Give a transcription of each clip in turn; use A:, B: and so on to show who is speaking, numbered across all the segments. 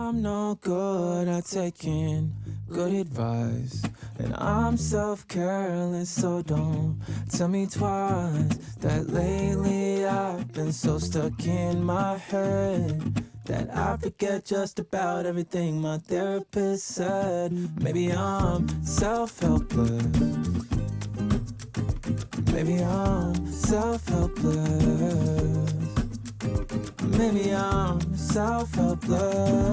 A: I'm no good at taking good advice, and I'm self-careless, so don't tell me twice that lately I've been so stuck in my head that I forget just about everything my therapist said. Maybe I'm self-helpless. Maybe I'm self-helpless. Maybe I'm self-helpless.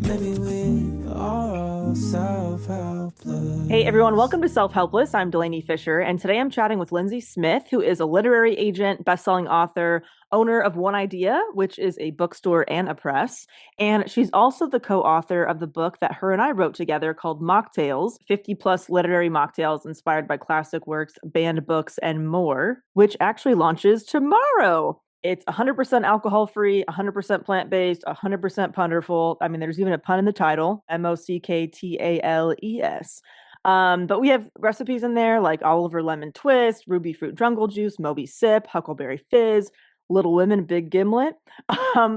A: Maybe we are all self-helpless.
B: Hey everyone, welcome to Self-Helpless. I'm Delanie Fischer, and today I'm chatting with Lindsey Smith, who is a literary agent, best-selling author, owner of One Idea, which is a bookstore and a press. And she's also the co-author of the book that her and I wrote together called MockTales, 50 plus literary mocktails inspired by classic works, banned books, and more, which actually launches tomorrow. It's 100% alcohol free, 100% plant based, 100% punderful. I mean, there's even a pun in the title, MockTales. But we have recipes in there like Oliver Lemon Twist, Ruby Fruit Jungle Juice, Moby Sip, Huckleberry Fizz, Little Women, Big Gimlet.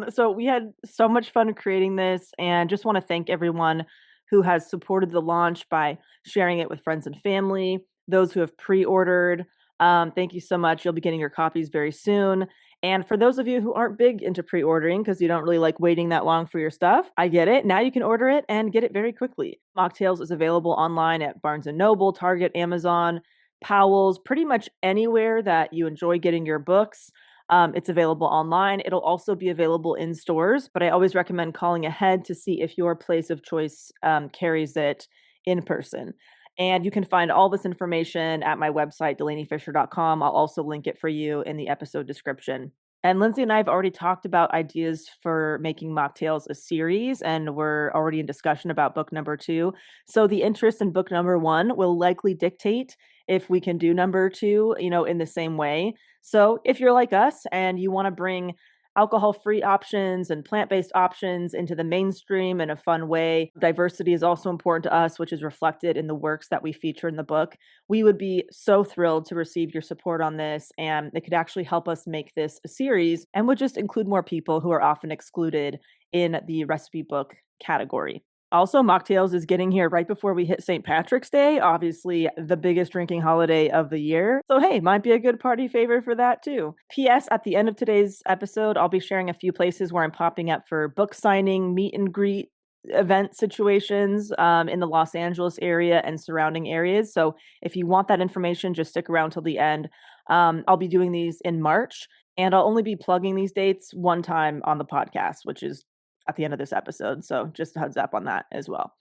B: So we had so much fun creating this, and just want to thank everyone who has supported the launch by sharing it with friends and family, those who have pre-ordered. Thank you so much. You'll be getting your copies very soon. And for those of you who aren't big into pre-ordering because you don't really like waiting that long for your stuff, I get it. Now you can order it and get it very quickly. Mocktails is available online at Barnes & Noble, Target, Amazon, Powell's, pretty much anywhere that you enjoy getting your books. It's available online. It'll also be available in stores, but I always recommend calling ahead to see if your place of choice carries it in person. And you can find all this information at my website, delaniefischer.com. I'll also link it for you in the episode description. And Lindsey and I have already talked about ideas for making Mocktails a series, and we're already in discussion about book number 2. So the interest in book number 1 will likely dictate if we can do number 2, in the same way. So if you're like us and you want to bring alcohol-free options and plant-based options into the mainstream in a fun way. Diversity is also important to us, which is reflected in the works that we feature in the book. We would be so thrilled to receive your support on this, and it could actually help us make this a series and would just include more people who are often excluded in the recipe book category. Also, Mocktails is getting here right before we hit St. Patrick's Day, obviously the biggest drinking holiday of the year. So hey, might be a good party favor for that too. P.S. At the end of today's episode, I'll be sharing a few places where I'm popping up for book signing, meet and greet event situations in the Los Angeles area and surrounding areas. So if you want that information, just stick around till the end. I'll be doing these in March, and I'll only be plugging these dates one time on the podcast, which is at the end of this episode. So just a heads up on that as well.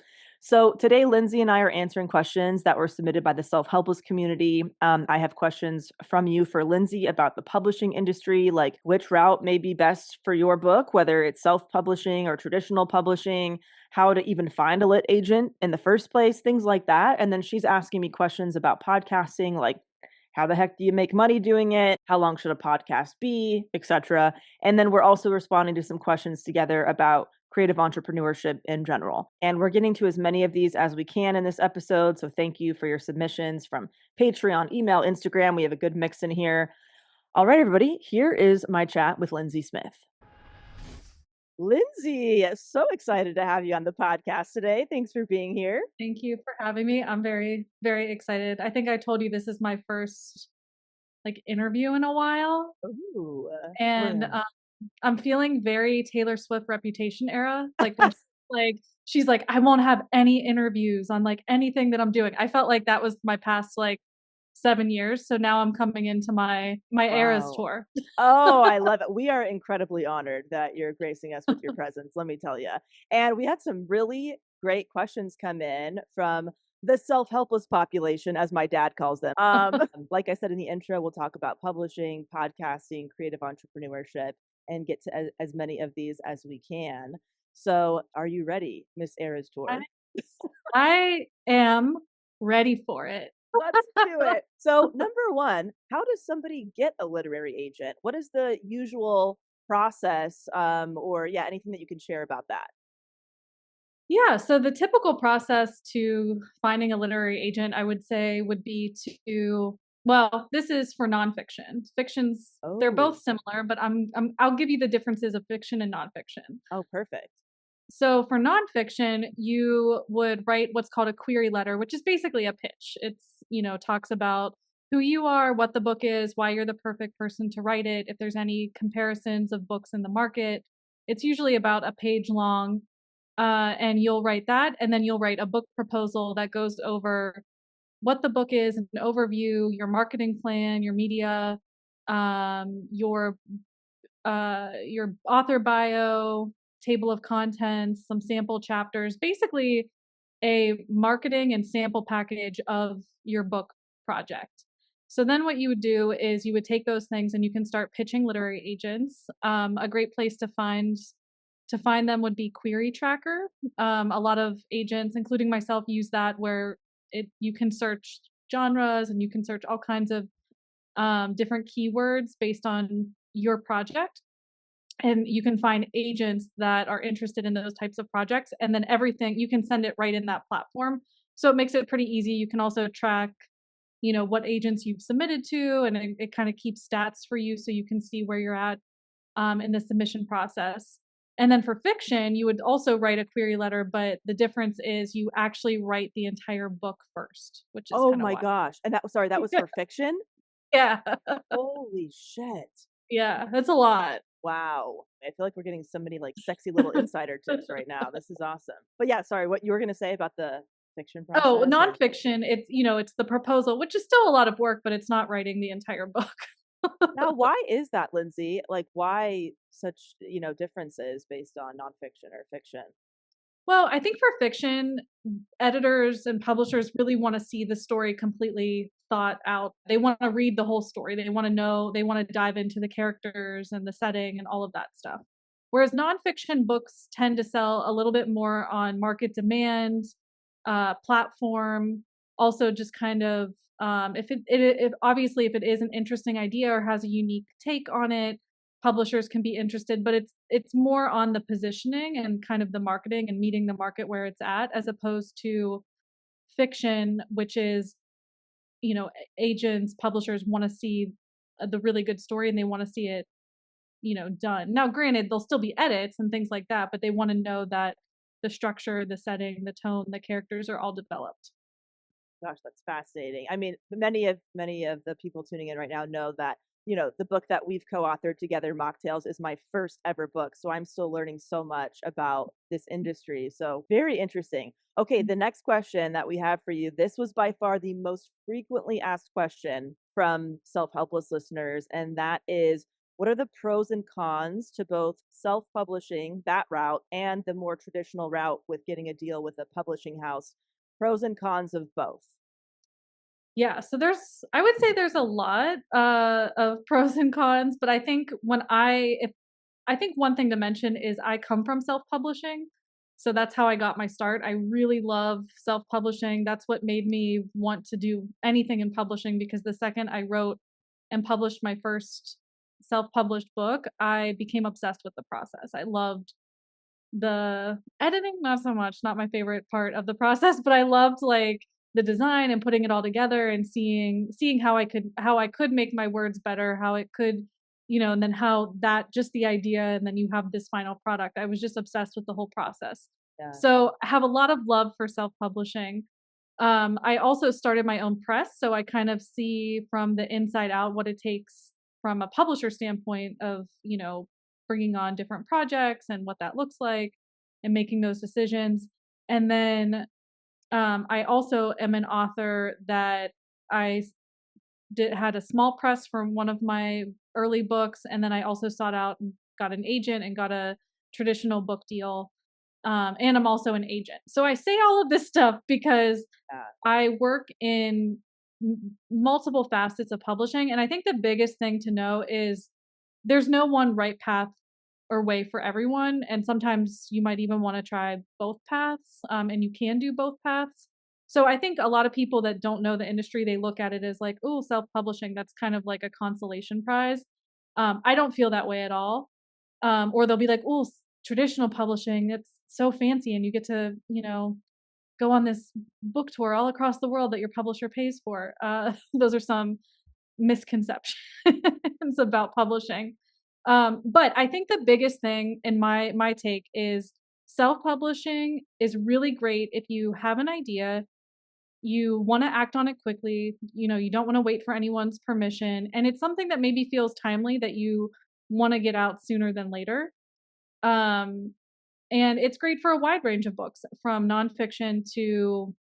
B: So today, Lindsey and I are answering questions that were submitted by the Self-Helpless community. I have questions from you for Lindsey about the publishing industry, like which route may be best for your book, whether it's self-publishing or traditional publishing, how to even find a lit agent in the first place, things like that. And then she's asking me questions about podcasting, like how the heck do you make money doing it? How long should a podcast be, etc. And then we're also responding to some questions together about creative entrepreneurship in general. And we're getting to as many of these as we can in this episode. So thank you for your submissions from Patreon, email, Instagram. We have a good mix in here. All right, everybody, here is my chat with Lindsey Smith. Lindsey, so excited to have you on the podcast today. Thanks for being here.
C: Thank you for having me. I'm very, very excited. I think I told you this is my first interview in a while.
B: Ooh,
C: and I'm feeling very Taylor Swift Reputation era. She's like, I won't have any interviews on anything that I'm doing. I felt like that was my past 7 years. So now I'm coming into my Eras tour.
B: Oh, I love it. We are incredibly honored that you're gracing us with your presence, let me tell you. And we had some really great questions come in from the self-helpless population, as my dad calls them. Like I said in the intro, we'll talk about publishing, podcasting, creative entrepreneurship, and get to as many of these as we can. So are you ready, Miss Eras Tour?
C: I am ready for it.
B: Let's do it. So number 1, how does somebody get a literary agent? What is the usual process or anything that you can share about that?
C: Yeah, so the typical process to finding a literary agent, I would say, would be to Well, this is for nonfiction. Fiction's they're
B: Oh,
C: both similar, but I'll give you the differences of fiction and nonfiction.
B: oh, perfect.
C: So for nonfiction, you would write what's called a query letter, which is basically a pitch. Talks about who you are, what the book is, why you're the perfect person to write it, if there's any comparisons of books in the market. It's usually about a page long. And you'll write that, and then you'll write a book proposal that goes over what the book is, an overview, your marketing plan, your media, your author bio, table of contents, some sample chapters, basically a marketing and sample package of your book project. So then what you would do is you would take those things and you can start pitching literary agents. A great place to find them would be Query Tracker. A lot of agents, including myself, use that where you can search genres and you can search all kinds of different keywords based on your project. And you can find agents that are interested in those types of projects. And then everything, you can send it right in that platform. So it makes it pretty easy. You can also track, what agents you've submitted to, and it kind of keeps stats for you so you can see where you're at in the submission process. And then for fiction, you would also write a query letter, but the difference is you actually write the entire book first, which is
B: Oh
C: kind of
B: my
C: wild.
B: gosh. And that was for fiction?
C: Yeah.
B: Holy shit.
C: Yeah, that's a lot.
B: Wow. I feel like we're getting so many like sexy little insider tips right now. This is awesome. But yeah, sorry, what you were gonna say about the fiction
C: Oh,
B: process or
C: nonfiction, it's the proposal, which is still a lot of work, but it's not writing the entire book.
B: now why is that, Lindsay? Like why such, differences based on nonfiction or fiction?
C: Well, I think for fiction, editors and publishers really want to see the story completely thought out. They want to read the whole story. They want to know, they want to dive into the characters and the setting and all of that stuff. Whereas nonfiction books tend to sell a little bit more on market demand, platform, also just kind of if obviously if it is an interesting idea or has a unique take on it, publishers can be interested, but it's more on the positioning and kind of the marketing and meeting the market where it's at, as opposed to fiction, which is, agents, publishers want to see the really good story and they want to see it, done. Now, granted, there'll still be edits and things like that, but they want to know that the structure, the setting, the tone, the characters are all developed.
B: Gosh, that's fascinating. I mean, many of the people tuning in right now know that, the book that we've co-authored together, Mocktails, is my first ever book. So I'm still learning so much about this industry. So very interesting. Okay, the next question that we have for you, this was by far the most frequently asked question from Self-Helpless listeners, and that is, what are the pros and cons to both self-publishing, that route, and the more traditional route with getting a deal with a publishing house? Pros and cons of both.
C: Yeah, so I would say there's a lot of pros and cons, but I think I think one thing to mention is I come from self-publishing. So that's how I got my start. I really love self-publishing. That's what made me want to do anything in publishing, because the second I wrote and published my first self-published book, I became obsessed with the process. I loved the editing, not so much, not my favorite part of the process, but I loved like the design and putting it all together and seeing how I could make my words better, how it could, and then how that just the idea and then you have this final product. I was just obsessed with the whole process.
B: Yeah.
C: So I have a lot of love for self-publishing. I also started my own press, so I kind of see from the inside out what it takes from a publisher standpoint of, bringing on different projects and what that looks like and making those decisions. And then I also am an author that I had a small press from one of my early books, and then I also sought out and got an agent and got a traditional book deal. And I'm also an agent. So I say all of this stuff because
B: Yeah.
C: I work in multiple facets of publishing, and I think the biggest thing to know is there's no one right path or way for everyone, and sometimes you might even want to try both paths, and you can do both paths. So I think a lot of people that don't know the industry, they look at it as like, oh, self-publishing, that's kind of like a consolation prize. I don't feel that way at all. Or they'll be like, oh, traditional publishing, it's so fancy and you get to, go on this book tour all across the world that your publisher pays for. Those are some misconceptions about publishing. But I think the biggest thing in my take is self-publishing is really great if you have an idea, you want to act on it quickly, you don't want to wait for anyone's permission, and it's something that maybe feels timely that you want to get out sooner than later. Um, and it's great for a wide range of books, from nonfiction to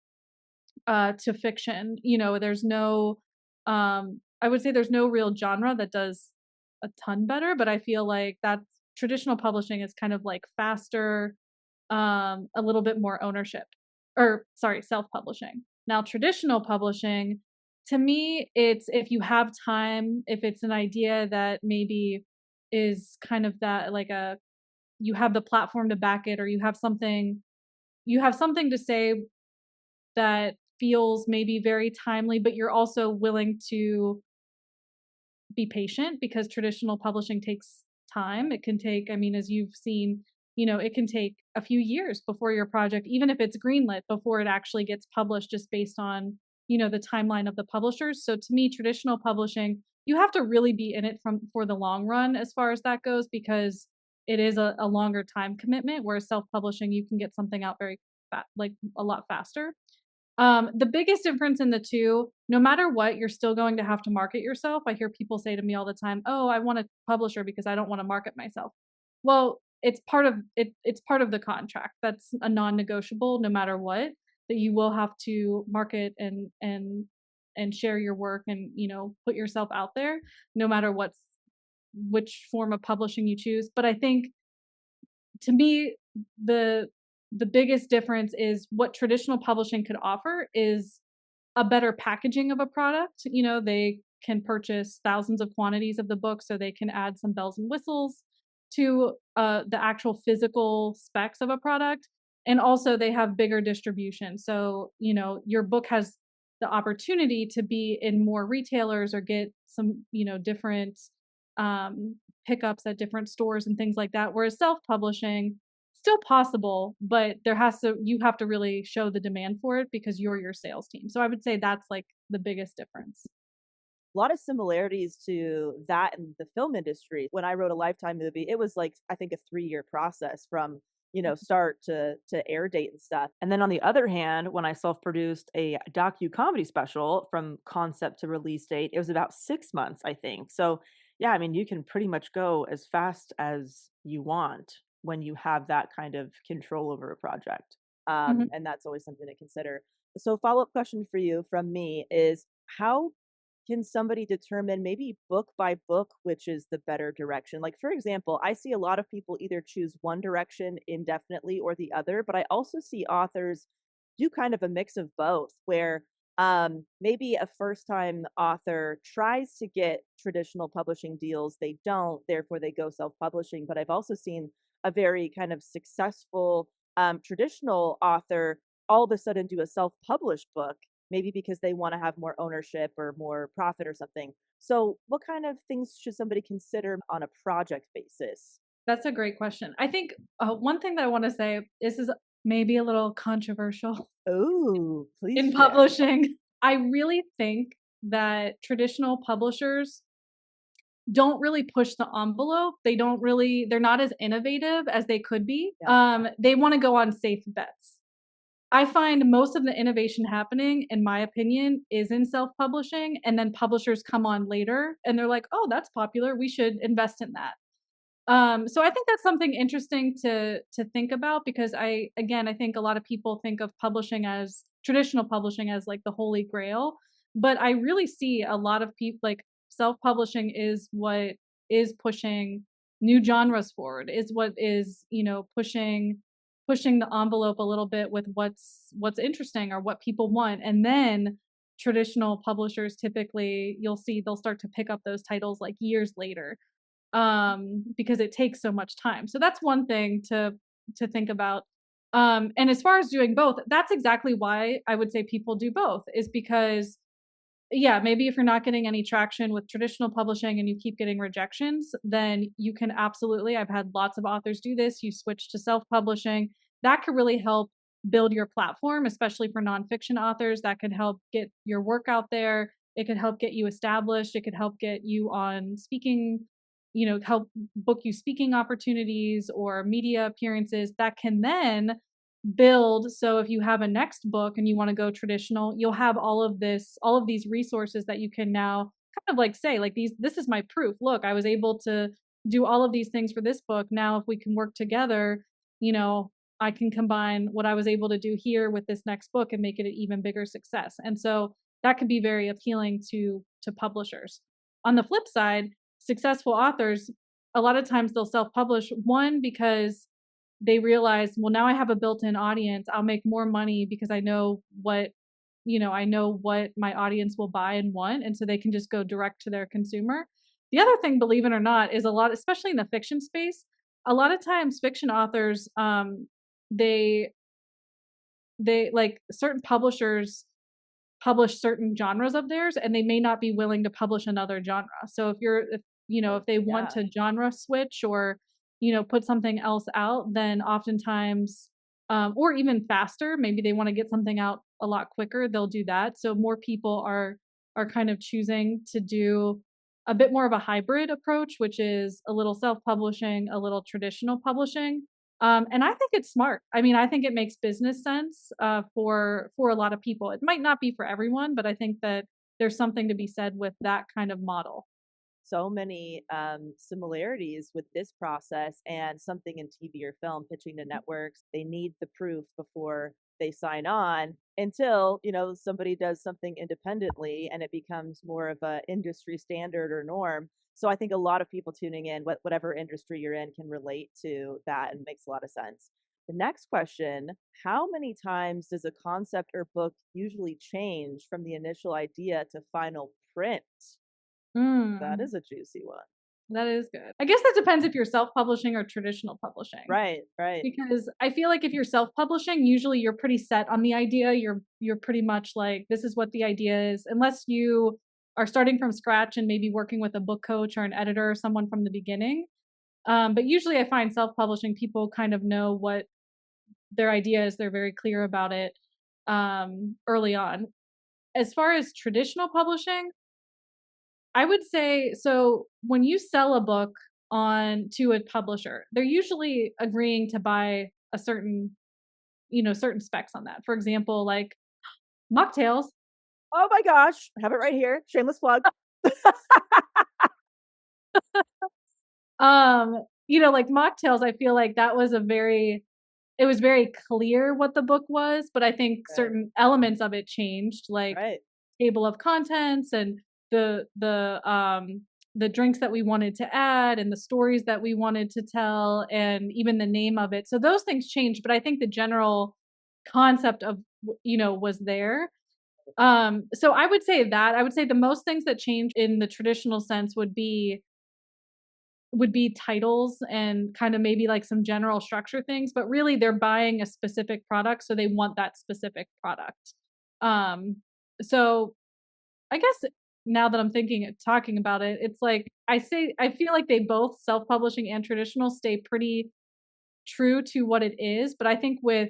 C: fiction. There's no I would say there's no real genre that does a ton better, but I feel like that's traditional publishing is kind of like faster, a little bit more ownership, or sorry, self-publishing. Now, traditional publishing, to me, it's if you have time, if it's an idea that maybe is kind of that like a you have the platform to back it, or you have something to say that feels maybe very timely, but you're also willing to be patient, because traditional publishing takes time. It can take, I mean, as you've seen, it can take a few years before your project, even if it's greenlit, before it actually gets published, just based on, the timeline of the publishers. So to me, traditional publishing, you have to really be in it for the long run as far as that goes, because it is a longer time commitment, whereas self-publishing, you can get something out very like a lot faster. The biggest difference in the two, no matter what, you're still going to have to market yourself. I hear people say to me all the time, "Oh, I want a publisher because I don't want to market myself." Well, it's part of it. It's part of the contract. That's a non-negotiable, no matter what, that you will have to market and share your work, and put yourself out there, no matter which form of publishing you choose. But I think, to me, the the biggest difference is what traditional publishing could offer is a better packaging of a product. They can purchase thousands of quantities of the book, so they can add some bells and whistles to the actual physical specs of a product. And also, they have bigger distribution. So, your book has the opportunity to be in more retailers, or get some, different pickups at different stores and things like that. Whereas self-publishing, still possible, but you have to really show the demand for it, because you're your sales team. So I would say that's like the biggest difference.
B: A lot of similarities to that in the film industry. When I wrote a Lifetime movie, it was like, I think, a 3-year process from, start to air date and stuff. And then on the other hand, when I self-produced a docu-comedy special from concept to release date, it was about 6 months, I think. So yeah, I mean, you can pretty much go as fast as you want when you have that kind of control over a project.
C: Mhm.
B: And that's always something to consider. So follow-up question for you from me is, how can somebody determine, maybe book by book, which is the better direction? Like, for example, I see a lot of people either choose one direction indefinitely or the other, but I also see authors do kind of a mix of both, where maybe a first time author tries to get traditional publishing deals, they don't, therefore they go self publishing. But I've also seen a very kind of successful traditional author all of a sudden do a self published book, maybe because they want to have more ownership or more profit or something. So, what kind of things should somebody consider on a project basis?
C: That's a great question. I think one thing that I want to say, this is maybe a little controversial
B: Oh, please
C: in
B: share.
C: publishing. I really think that traditional publishers don't really push the envelope. They're not as innovative as they could be.
B: Yeah.
C: They want to go on safe bets. I find most of the innovation happening, in my opinion, is in self-publishing, and then publishers come on later and they're like, "Oh, that's popular. We should invest in that." So I think that's something interesting to think about, because I think a lot of people think of publishing as traditional publishing as like the holy grail, but I really see a lot of people like self-publishing is what is pushing new genres forward, is what is, pushing the envelope a little bit with what's interesting or what people want. And then traditional publishers, typically you'll see they'll start to pick up those titles like years later, because it takes so much time. So that's one thing to think about. And as far as doing both, that's exactly why I would say people do both, is because, yeah, maybe if you're not getting any traction with traditional publishing and you keep getting rejections, then you can absolutely, I've had lots of authors do this, you switch to self-publishing. That could really help build your platform, especially for nonfiction authors. That could help get your work out there. It could help get you established. It could help get you on speaking, help book you speaking opportunities or media appearances that can then build. So if you have a next book and you want to go traditional, you'll have all of these resources that you can now kind of like say, like, this is my proof. Look, I was able to do all of these things for this book. Now, if we can work together, you know, I can combine what I was able to do here with this next book and make it an even bigger success. And so that could be very appealing to publishers. On the flip side, successful authors, a lot of times they'll self-publish, one because they realize, well, now I have a built-in audience. I'll make more money because I know what my audience will buy and want. And so they can just go direct to their consumer. The other thing, believe it or not, is a lot, especially in the fiction space, a lot of times fiction authors, they like certain publishers publish certain genres of theirs and they may not be willing to publish another genre. So if they want
B: Yeah.
C: to genre switch or put something else out, then oftentimes or even faster, maybe they want to get something out a lot quicker, they'll do that. So more people are kind of choosing to do a bit more of a hybrid approach, which is a little self-publishing, a little traditional publishing. And I think it's smart. I mean, I think it makes business sense for a lot of people. It might not be for everyone, but I think that there's something to be said with that kind of model.
B: So many similarities with this process and something in TV or film pitching to networks. They need the proof before they sign on until, somebody does something independently and it becomes more of a industry standard or norm. So I think a lot of people tuning in, whatever industry you're in, can relate to that and makes a lot of sense. The next question, how many times does a concept or book usually change from the initial idea to final print? That
C: Mm,
B: is a juicy one.
C: that is good. I guess that depends if you're self-publishing or traditional publishing.
B: Right, right.
C: Because I feel like if you're self-publishing, usually you're pretty set on the idea. You're pretty much like, this is what the idea is, unless you are starting from scratch and maybe working with a book coach or an editor or someone from the beginning. But usually I find self-publishing people kind of know what their idea is. They're very clear about it early on. As far as traditional publishing, I would say, so when you sell a book on to a publisher, they're usually agreeing to buy a certain specs on that. For example, like mocktails.
B: Oh my gosh, I have it right here. Shameless plug.
C: Like mocktails, I feel like that was it was very clear what the book was, but I think
B: Right,
C: certain elements of it changed, like
B: right.
C: table of contents and the drinks that we wanted to add and the stories that we wanted to tell and even the name of it. So those things changed, but I think the general concept of was there. So I would say the most things that change in the traditional sense would be titles and kind of maybe like some general structure things, but really they're buying a specific product, so they want that specific product. Um, so I guess now that I'm talking about it, it's like I feel like they both self-publishing and traditional stay pretty true to what it is, but I think with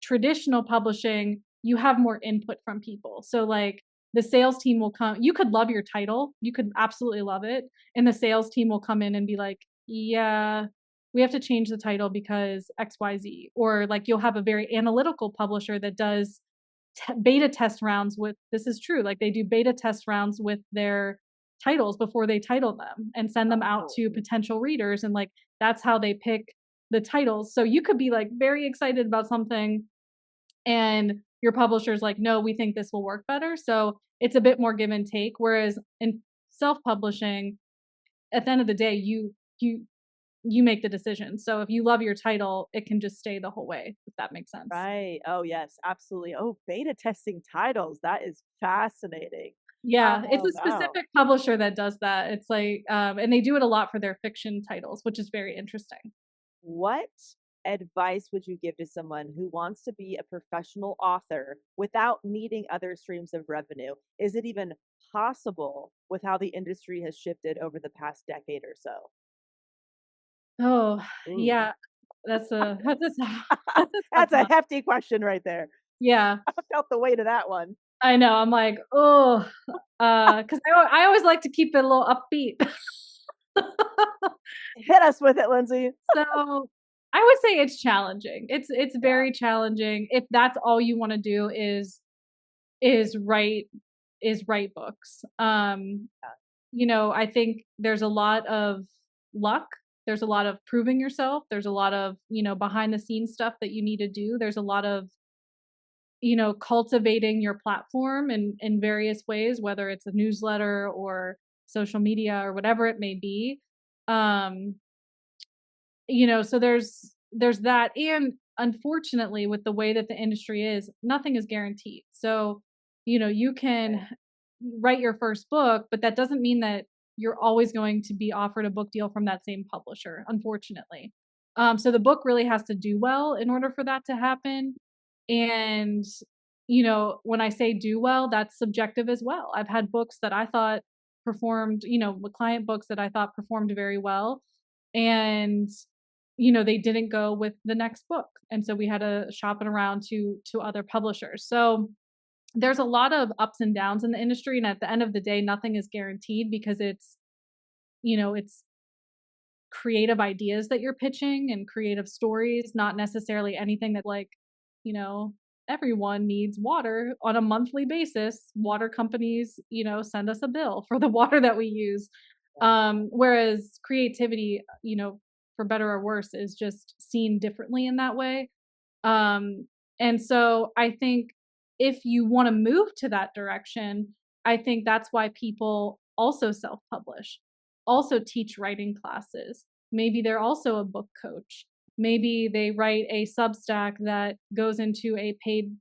C: traditional publishing, you have more input from people. So like the sales team will come, you could love your title, you could absolutely love it, and the sales team will come in and be like, "Yeah, we have to change the title because XYZ." Or like you'll have a very analytical publisher that does beta test rounds with, this is true, like they do beta test rounds with their titles before they title them and send them out
B: Oh,
C: to potential readers, and like that's how they pick the titles. So you could be like very excited about something and your publisher's like, "No, we think this will work better." So it's a bit more give and take. Whereas in self-publishing, at the end of the day, you make the decision. So if you love your title, it can just stay the whole way, if that makes sense.
B: right. Oh, yes, absolutely. Oh, beta testing titles. That is fascinating.
C: Yeah, it's
B: Oh,
C: a
B: wow.
C: specific publisher that does that. It's like, and they do it a lot for their fiction titles, which is very interesting.
B: What advice would you give to someone who wants to be a professional author without needing other streams of revenue? Is it even possible with how the industry has shifted over the past decade or so?
C: Oh,
B: Ooh.
C: yeah, that's a that's a tough
B: That's a
C: one.
B: hefty question right there.
C: Yeah.
B: I felt the weight of that one.
C: I know. I'm like, oh, because I always like to keep it a little upbeat.
B: Hit us with it, Lindsey.
C: So I would say it's challenging. It's
B: Yeah.
C: very challenging if that's all you want to do is write write books. You know, I think there's a lot of luck. There's a lot of proving yourself. There's a lot of, you know, behind the scenes stuff that you need to do. There's a lot of, you know, cultivating your platform in various ways, whether it's a newsletter or social media or whatever it may be. Um, you know, so there's that. And unfortunately, with the way that the industry is, nothing is guaranteed. So, you know, you can write your first book, but that doesn't mean that you're always going to be offered a book deal from that same publisher, unfortunately. So the book really has to do well in order for that to happen. And, you know, when I say do well, that's subjective as well. I've had books that I thought performed, you know, client books that I thought performed very well. And, you know, they didn't go with the next book. And so we had to shop it around to other publishers. So there's a lot of ups and downs in the industry. And at the end of the day, nothing is guaranteed because it's, you know, it's creative ideas that you're pitching and creative stories, not necessarily anything that like, you know, everyone needs water on a monthly basis. Water companies, you know, send us a bill for the water that we use. Whereas creativity, you know, for better or worse, is just seen differently in that way. And so I think if you want to move to that direction, I think that's why people also self publish, also teach writing classes. Maybe they're also a book coach. Maybe they write a Substack that goes into a paid,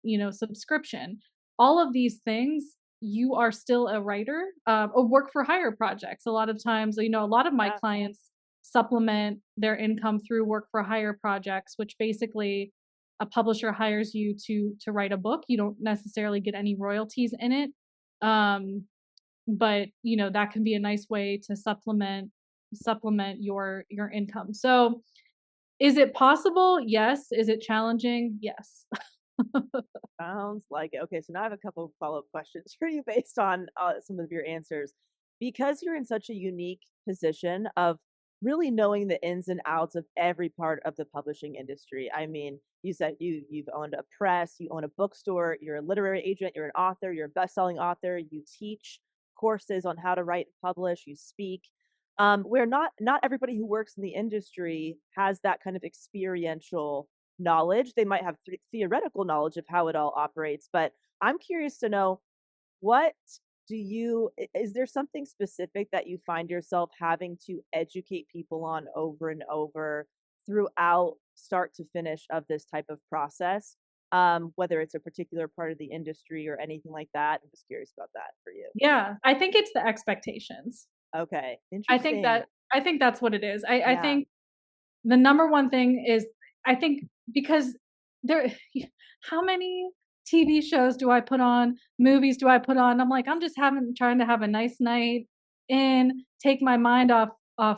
C: you know, subscription. All of these things, you are still a writer, or work for hire projects. A lot of times, you know, a lot of my
B: Yeah.
C: clients supplement their income through work for hire projects, which basically a publisher hires you to write a book. You don't necessarily get any royalties in it. Um, but you know, that can be a nice way to supplement your income. So is it possible? Yes. Is it challenging? Yes.
B: Sounds like it. Okay, so now I have a couple of follow-up questions for you based on some of your answers. Because you're in such a unique position of really knowing the ins and outs of every part of the publishing industry. I mean, you said you've owned a press, you own a bookstore, you're a literary agent, you're an author, you're a best-selling author, you teach courses on how to write and publish, you speak. Where not everybody who works in the industry has that kind of experiential knowledge. They might have theoretical knowledge of how it all operates, but I'm curious to know, what is there something specific that you find yourself having to educate people on over and over throughout start to finish of this type of process? Whether it's a particular part of the industry or anything like that. I'm just curious about that for you.
C: Yeah, I think it's the expectations.
B: Okay,
C: I think
B: interesting.
C: that I think that's what it is. I
B: Yeah.
C: think the number one thing is I think because there how many TV shows do I put on, movies do I put on? I'm like, I'm just having trying to have a nice night and take my mind off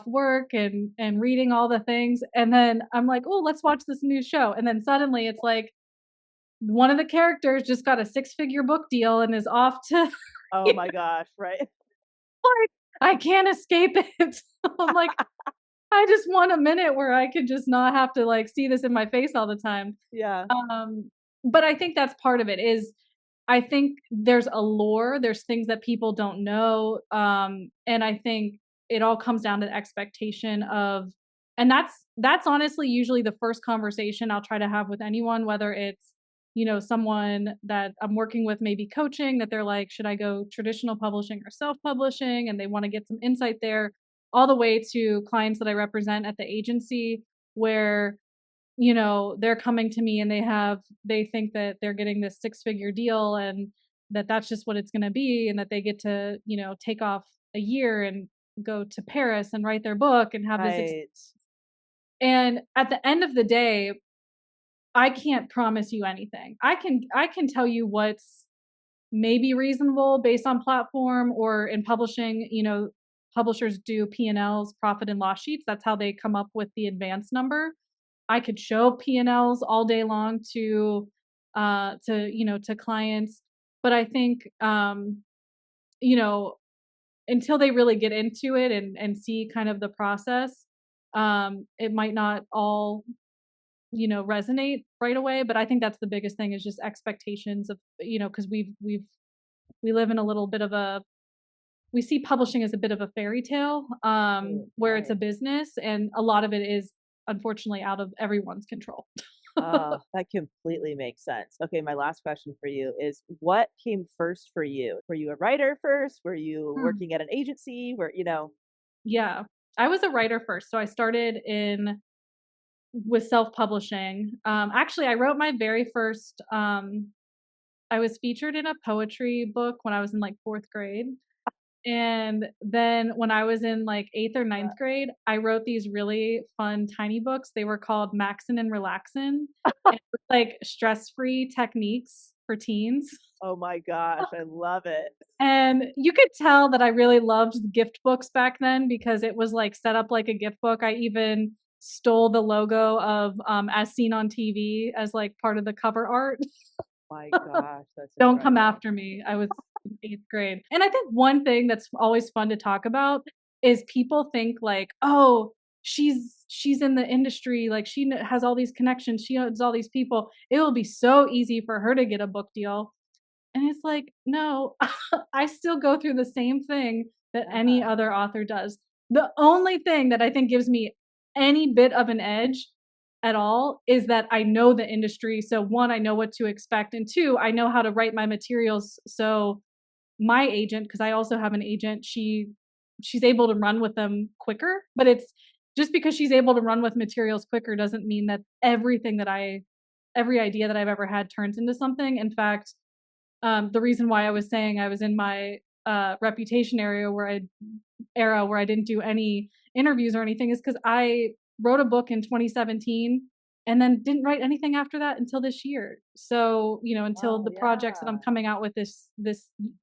C: work and reading all the things, and then I'm like, "Oh, let's watch this new show." And then suddenly it's like one of the characters just got a six-figure book deal and is off to
B: Oh my gosh, right?
C: I can't escape it. I'm like, I just want a minute where I could just not have to, like, see this in my face all the time.
B: Yeah.
C: But I think that's part of it is I think there's a lore, there's things that people don't know, and I think it all comes down to the expectation of and that's honestly usually the first conversation I'll try to have with anyone, whether it's, you know, someone that I'm working with, maybe coaching, that they're like, "Should I go traditional publishing or self-publishing?" And they wanna get some insight there, all the way to clients that I represent at the agency where you know, they're coming to me and they think that they're getting this six-figure deal and that that's just what it's gonna be and that they get to, you know, take off a year and go to Paris and write their book and have this
B: Right.
C: and at the end of the day, I can't promise you anything. I can tell you what's maybe reasonable based on platform or in publishing, you know, publishers do P&Ls, profit and loss sheets. That's how they come up with the advance number. I could show P&Ls all day long to you know, to clients. But I think, you know, until they really get into it and see kind of the process, it might not all, resonate right away. But I think that's the biggest thing is just expectations of, because we live in a little bit of a, we see publishing as a bit of a fairy tale, where it's a business, and a lot of it is unfortunately out of everyone's control.
D: Oh, that completely makes sense. Okay, my last question for you is what came first for you? Were you a writer first? Were you
C: Hmm.
D: working at an agency?
C: Yeah, I was a writer first, so I started in with self-publishing. Actually, I wrote my very first. I was featured in a poetry book when I was in like fourth grade. And then when I was in like 8th or ninth grade, I wrote these really fun tiny books. They were called Maxin' and Relaxin', and it was like stress-free techniques for teens.
D: Oh my gosh, I love it.
C: And you could tell that I really loved gift books back then because it was like set up like a gift book. I even stole the logo of As Seen on TV as like part of the cover art.
D: My gosh, that's
C: Don't come
D: incredible.
C: after me. I was in 8th grade. And I think one thing that's always fun to talk about is people think like, "Oh, she's in the industry, like has all these connections, she knows all these people. It will be so easy for her to get a book deal." And it's like, "No, I still go through the same thing that any
D: Yeah.
C: other author does." The only thing that I think gives me any bit of an edge at all is that I know the industry. So one, I know what to expect, and two, I know how to write my materials. So my agent, because I also have an agent, she's able to run with them quicker. But it's just because she's able to run with materials quicker doesn't mean that every idea that I've ever had turns into something. In fact, the reason why I was saying I was in my reputation era where I didn't do any interviews or anything is because I wrote a book in 2017 and then didn't write anything after that until this year. So, until
D: Oh
C: the projects that I'm
D: yeah.
C: coming out with this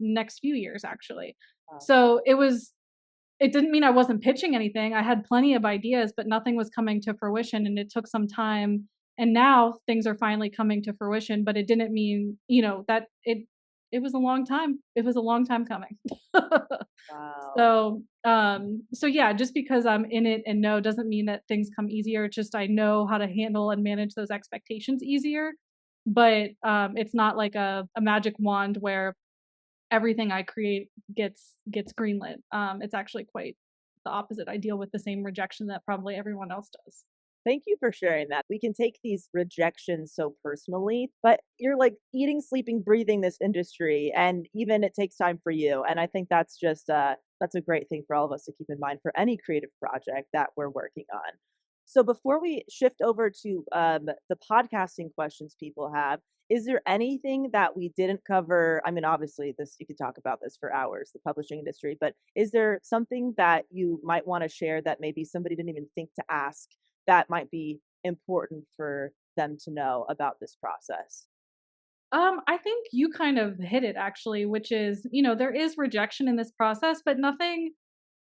C: next few years actually.
D: Wow.
C: So it didn't mean I wasn't pitching anything. I had plenty of ideas, but nothing was coming to fruition and it took some time. And now things are finally coming to fruition, but it didn't mean, that it was a long time. It was a long time coming.
D: Wow.
C: So yeah, just because I'm in it and know doesn't mean that things come easier. It's just I know how to handle and manage those expectations easier. But it's not like a magic wand where everything I create gets greenlit. It's actually quite the opposite. I deal with the same rejection that probably everyone else does.
D: Thank you for sharing that. We can take these rejections so personally, but you're like eating, sleeping, breathing this industry, and even it takes time for you. And I think that's just that's a great thing for all of us to keep in mind for any creative project that we're working on. So before we shift over to the podcasting questions people have, is there anything that we didn't cover? I mean, obviously, this you could talk about this for hours, the publishing industry, but is there something that you might want to share that maybe somebody didn't even think to ask that might be important for them to know about this process?
C: I think you kind of hit it actually, which is, there is rejection in this process, but nothing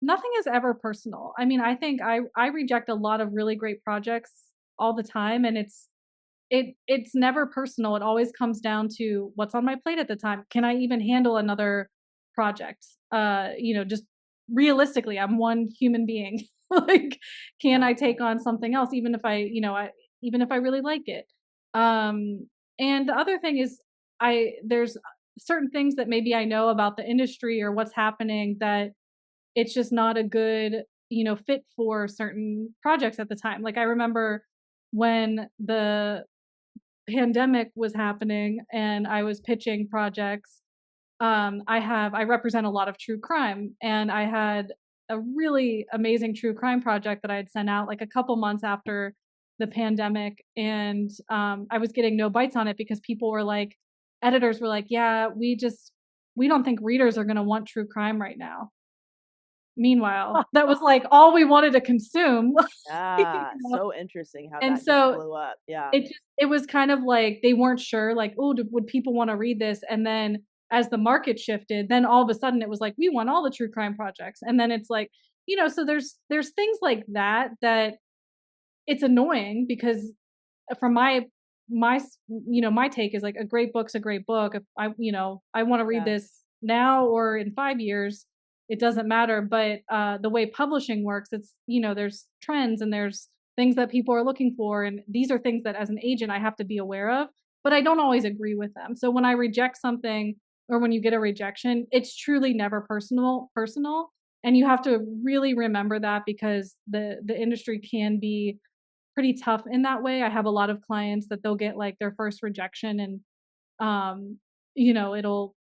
C: is ever personal. I mean, I think I reject a lot of really great projects all the time, and it's never personal. It always comes down to what's on my plate at the time. Can I even handle another project? Just realistically, I'm one human being. Like, can I take on something else even if even if I really like it? And the other thing is there's certain things that maybe I know about the industry or what's happening that it's just not a good, fit for certain projects at the time. Like I remember when the pandemic was happening and I was pitching projects, I represent a lot of true crime, and I had a really amazing true crime project that I had sent out like a couple months after the pandemic, and I was getting no bites on it because people were like, editors were like, "Yeah, we don't think readers are going to want true crime right now." Meanwhile, that was like all we wanted to consume. you
D: Yeah,
C: know?
D: so interesting how
C: And
D: that just
C: so
D: blew up. Yeah.
C: it was kind of like they weren't sure, like, "Oh, would people wanna read this?" And then as the market shifted, then all of a sudden it was like, "We want all the true crime projects." And then it's like, so there's things like that that it's annoying because from my my take is like a great book's a great book. If I want to read
D: Yeah.
C: this now or in 5 years, it doesn't matter. But the way publishing works, it's, there's trends and there's things that people are looking for. And these are things that as an agent, I have to be aware of, but I don't always agree with them. So when I reject something or when you get a rejection, it's truly never personal. And you have to really remember that because the industry can be pretty tough in that way. I have a lot of clients that they'll get like their first rejection and it'll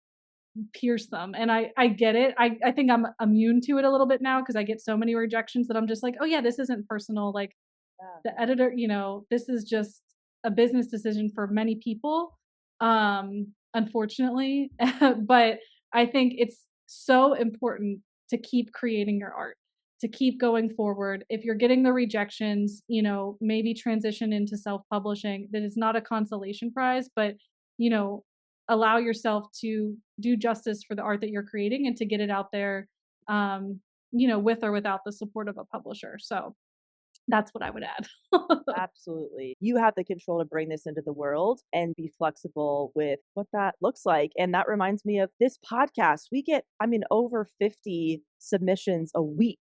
C: pierce them. And I get it. I think I'm immune to it a little bit now because I get so many rejections that I'm just like, oh yeah, this isn't personal. Like
D: Yeah.
C: the editor, this is just a business decision for many people, unfortunately. But I think it's so important to keep creating your art, to keep going forward. If you're getting the rejections, maybe transition into self-publishing. That is not a consolation prize, but, allow yourself to do justice for the art that you're creating and to get it out there, with or without the support of a publisher. So that's what I would add.
D: Absolutely. You have the control to bring this into the world and be flexible with what that looks like. And that reminds me of this podcast. We get, over 50 submissions a week.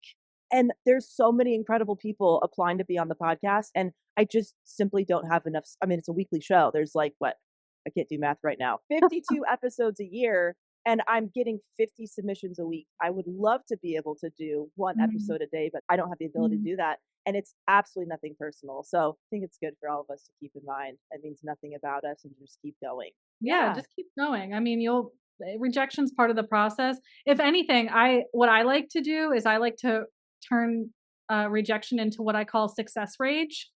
D: And there's so many incredible people applying to be on the podcast. And I just simply don't have enough. It's a weekly show. There's like, what? I can't do math right now. 52 episodes a year. And I'm getting 50 submissions a week. I would love to be able to do one episode a day, but I don't have the ability to do that. And it's absolutely nothing personal. So I think it's good for all of us to keep in mind. It means nothing about us and just keep going.
C: Yeah, just keep going. Rejection's part of the process. If anything, what I like to do is I like to turn rejection into what I call success rage.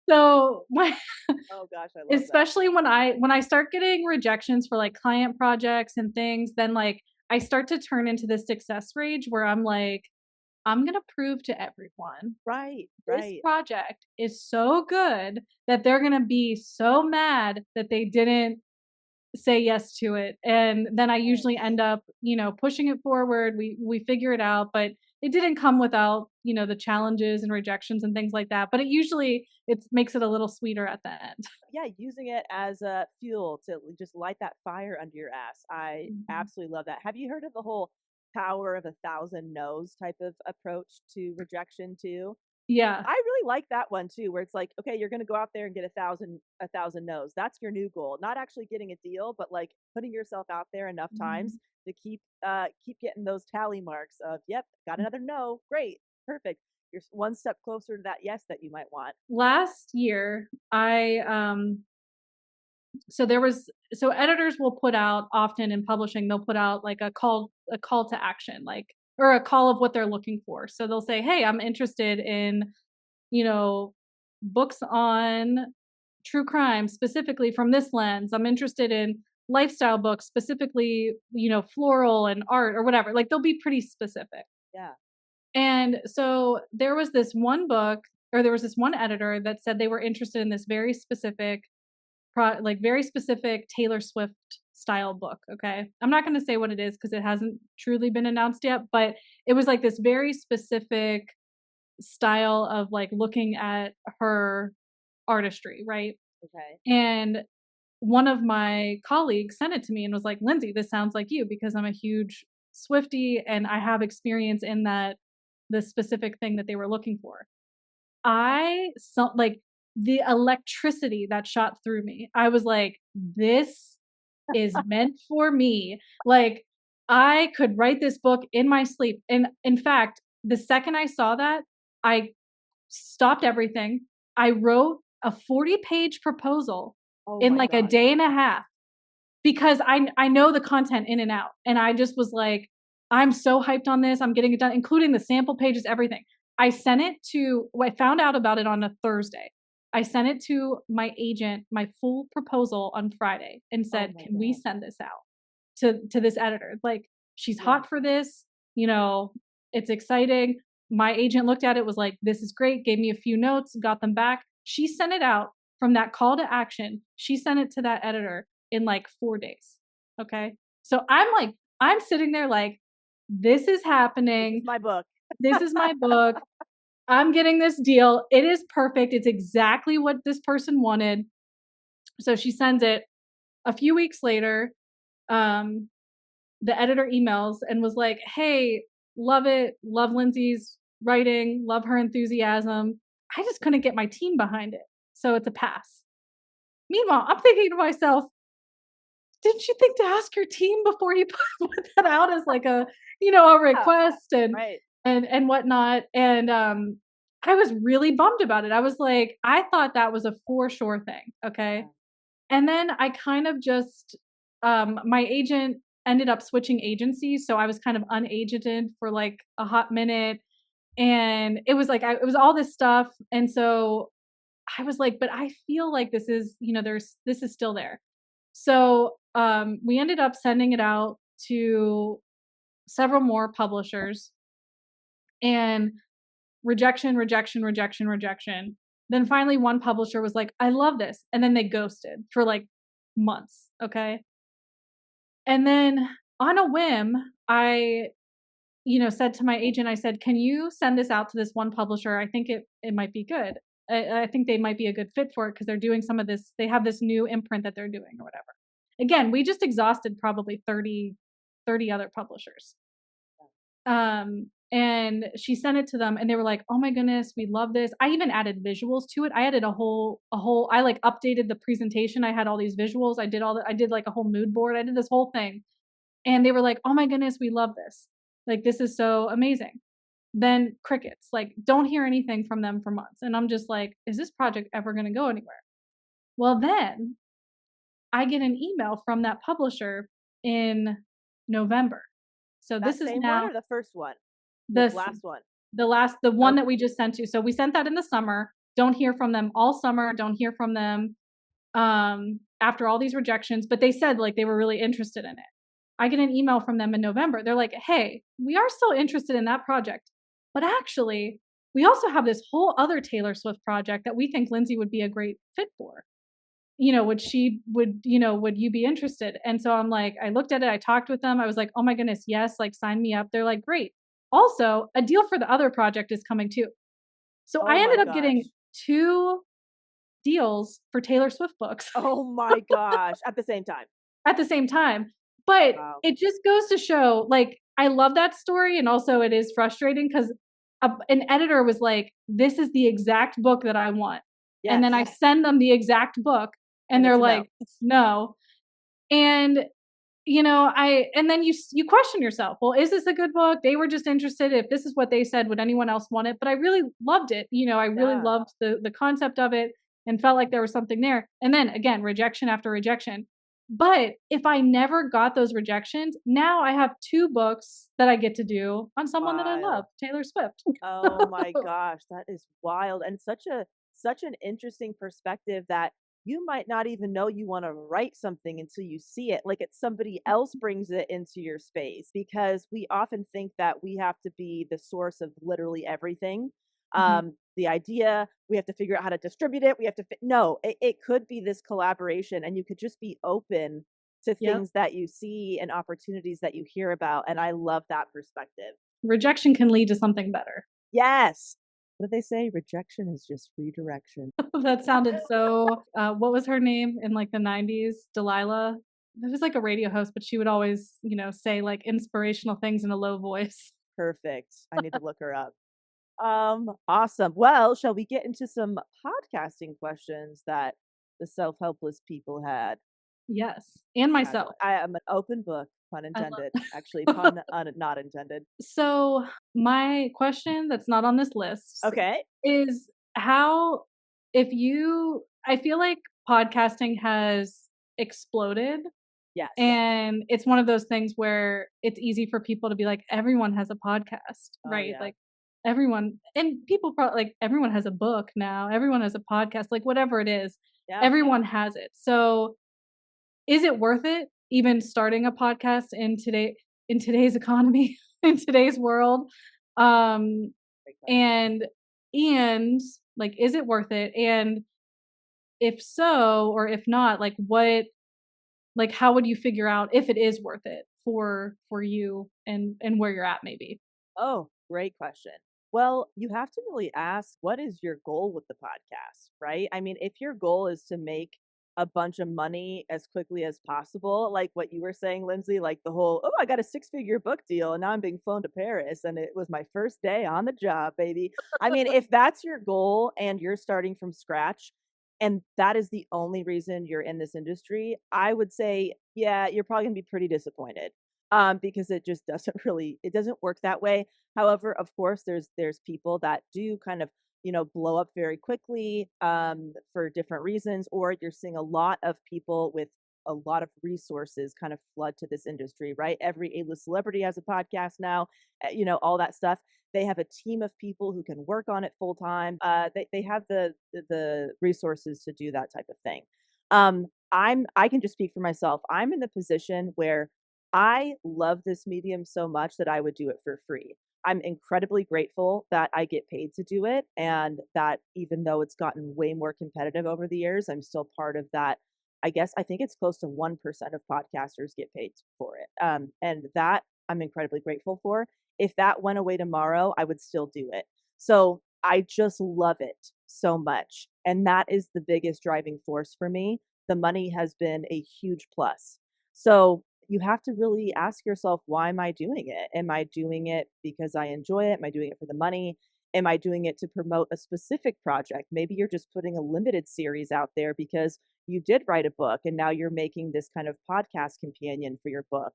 C: So
D: Oh gosh, I love
C: especially when I start getting rejections for like client projects and things, then like I start to turn into this success rage where I'm like, I'm going to prove to everyone this project is so good that they're going to be so mad that they didn't say yes to it. And then I usually end up, pushing it forward. We figure it out, but it didn't come without, the challenges and rejections and things like that. But it makes it a little sweeter at the end.
D: Yeah, using it as a fuel to just light that fire under your ass. I absolutely love that. Have you heard of the whole power of 1,000 no's type of approach to rejection too?
C: Yeah.
D: I really like that one too, where it's like, okay, you're going to go out there and get 1,000 no's. That's your new goal. Not actually getting a deal, but like putting yourself out there enough times to keep getting those tally marks of, yep, got another no. Great. Perfect. You're one step closer to that yes that you might want.
C: Last year, so editors will put out often in publishing, they'll put out like a call to action, like, or a call of what they're looking for. So they'll say, hey, I'm interested in, books on true crime, specifically from this lens. I'm interested in lifestyle books, specifically, floral and art or whatever. Like they'll be pretty specific.
D: Yeah.
C: And so there was this one editor that said they were interested in this very specific Taylor Swift style book. Okay. I'm not going to say what it is because it hasn't truly been announced yet, but it was like this very specific style of like looking at her artistry. Right.
D: Okay.
C: And one of my colleagues sent it to me and was like, Lindsay, this sounds like you because I'm a huge Swiftie and I have experience in the specific thing that they were looking for. I saw like the electricity that shot through me. I was like, this is meant for me. Like I could write this book in my sleep. And in fact, the second I saw that, I stopped everything. I wrote a 40-page proposal in like a day and a half because I know the content in and out. And I just was like, I'm so hyped on this. I'm getting it done, including the sample pages, everything. I found out about it on a Thursday. I sent it to my agent, my full proposal on Friday and said, can we send this out to this editor? Like, she's hot for this, it's exciting. My agent looked at it, was like, this is great. Gave me a few notes, got them back. She sent it out from that call to action. She sent it to that editor in like 4 days. Okay. So I'm sitting there like, this is happening.
D: This is my book.
C: This is my book. I'm getting this deal. It is perfect. It's exactly what this person wanted. So she sends it. A few weeks later, the editor emails and was like, hey, love it. Love Lindsey's writing. Love her enthusiasm. I just couldn't get my team behind it. So it's a pass. Meanwhile, I'm thinking to myself, didn't you think to ask your team before you put that out as like a, a request and whatnot? And I was really bummed about it. I was like, I thought that was a for sure thing. Okay. And then I kind of just, my agent ended up switching agencies. So I was kind of unagented for like a hot minute. And it was like, it was all this stuff. And so I was like, but I feel like this is, this is still there. So we ended up sending it out to several more publishers, and rejection. Then finally one publisher was like, I love this. And then they ghosted for like months. Okay. And then on a whim, I, said to my agent, I said, can you send this out to this one publisher? I think it might be good. I think they might be a good fit for it because they're doing some of this. They have this new imprint that they're doing or whatever. Again, we just exhausted probably 30 other publishers. And she sent it to them and they were like, oh my goodness, we love this. I even added visuals to it. I added a whole, I like updated the presentation. I had all these visuals. I did like a whole mood board. I did this whole thing. And they were like, oh my goodness, we love this. Like, this is so amazing. Then crickets, like, don't hear anything from them for months. And I'm just like, is this project ever going to go anywhere? Well, then I get an email from that publisher in November. So
D: That
C: this is
D: same
C: now
D: one or the first one?
C: the
D: last one.
C: the one that we just sent to. So we sent that in the summer. Don't hear from them all summer. Don't hear from them after all these rejections. But they said like they were really interested in it. I get an email from them in November. They're like, hey, we are still interested in that project. But actually, we also have this whole other Taylor Swift project that we think Lindsey would be a great fit for. Would you be interested? And so I'm like, I looked at it, I talked with them. I was like, oh my goodness, yes, like sign me up. They're like, great. Also, a deal for the other project is coming too. So I ended up getting 2 deals for Taylor Swift books.
D: Oh my gosh. At the same time.
C: At the same time. But it just goes to show, like, I love that story. And also it is frustrating because an editor was like, this is the exact book that I want. Yes. And then I send them the exact book and they're like, no. And, and then you question yourself. Well, is this a good book? They were just interested. If this is what they said, would anyone else want it? But I really loved it. I really loved the concept of it and felt like there was something there. And then again, rejection after rejection. But if I never got those rejections, now I have 2 books that I get to do on someone that I love, Taylor Swift.
D: Oh my gosh, that is wild. And such an interesting perspective that you might not even know you want to write something until you see it. Like it's somebody else brings it into your space, because we often think that we have to be the source of literally everything. The idea, we have to figure out how to distribute it. We have to, no, it could be this collaboration, and you could just be open to things that you see and opportunities that you hear about. And I love that perspective.
C: Rejection can lead to something better.
D: Yes. What do they say? Rejection is just redirection.
C: That sounded so, what was her name in like the 90s? Delilah. It was like a radio host, but she would always, say like inspirational things in a low voice.
D: Perfect. I need to look her up. Awesome. Well, shall we get into some podcasting questions that the Self-Helpless people had?
C: Yes. And myself.
D: I am an open book, pun intended. Actually, pun not intended.
C: So my question that's not on this list is how, I feel like podcasting has exploded.
D: Yes.
C: And it's one of those things where it's easy for people to be like, everyone has a podcast, right?
D: Yeah.
C: Like everyone, and people probably like, everyone has a book now, everyone has a podcast, like whatever it is, everyone has it. So is it worth it even starting a podcast in today's economy, in today's world? And like, is it worth it? And if so, or if not, like how would you figure out if it is worth it for you and where you're at maybe?
D: Oh, great question. Well, you have to really ask, what is your goal with the podcast, right? I mean, if your goal is to make a bunch of money as quickly as possible, like what you were saying, Lindsay, like the whole, oh, I got a six-figure book deal and now I'm being flown to Paris and it was my first day on the job, baby. I mean, if that's your goal and you're starting from scratch and that is the only reason you're in this industry, I would say, yeah, you're probably gonna be pretty disappointed. Because it just doesn't really, it doesn't work that way. However, of course, there's people that do kind of, blow up very quickly for different reasons, or you're seeing a lot of people with a lot of resources kind of flood to this industry, right? Every A-list celebrity has a podcast now, all that stuff. They have a team of people who can work on it full time. They have the resources to do that type of thing. I can just speak for myself. I'm in the position where I love this medium so much that I would do it for free. I'm incredibly grateful that I get paid to do it and that even though it's gotten way more competitive over the years, I'm still part of that. I guess I think it's close to 1% of podcasters get paid for it. And that I'm incredibly grateful for. If that went away tomorrow, I would still do it. So I just love it so much. And that is the biggest driving force for me. The money has been a huge plus. So you have to really ask yourself, why am I doing it? Am I doing it because I enjoy it? Am I doing it for the money? Am I doing it to promote a specific project? Maybe you're just putting a limited series out there because you did write a book and now you're making this kind of podcast companion for your book.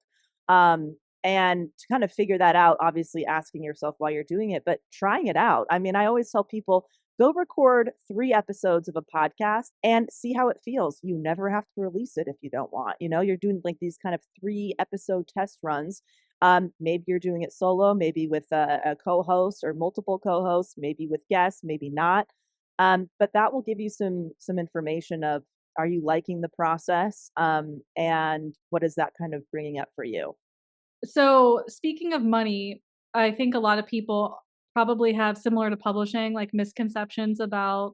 D: And to kind of figure that out, obviously asking yourself why you're doing it, but trying it out. I mean, I always tell people, go record 3 episodes of a podcast and see how it feels. You never have to release it if you don't want. You're doing like these kind of 3-episode test runs. Maybe you're doing it solo, maybe with a co-host or multiple co-hosts, maybe with guests, maybe not. But that will give you some information of, are you liking the process? And what is that kind of bringing up for you?
C: So, speaking of money, I think a lot of people probably have similar to publishing, like misconceptions about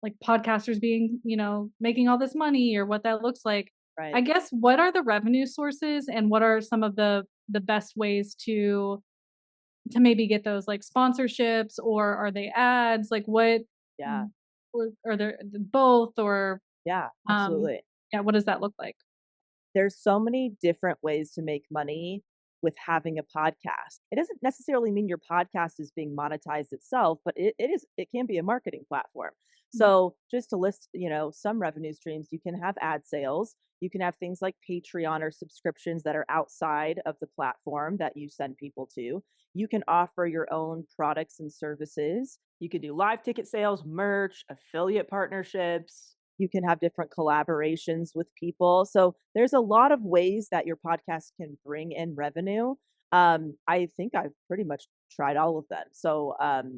C: like podcasters being, making all this money or what that looks like.
D: Right.
C: I guess what are the revenue sources and what are some of the best ways to maybe get those like sponsorships, or are they ads? Like what
D: Yeah.
C: or are there both, or
D: Yeah,
C: um
D: absolutely.
C: yeah, what does that look like?
D: There's so many different ways to make money with having a podcast. It doesn't necessarily mean your podcast is being monetized itself, but it can be a marketing platform.
C: Mm.
D: So just to list, some revenue streams, you can have ad sales, you can have things like Patreon or subscriptions that are outside of the platform that you send people to. You can offer your own products and services.
B: You could do live ticket sales, merch, affiliate partnerships.
D: You can have different collaborations with people. So there's a lot of ways that your podcast can bring in revenue. I think I've pretty much tried all of them. So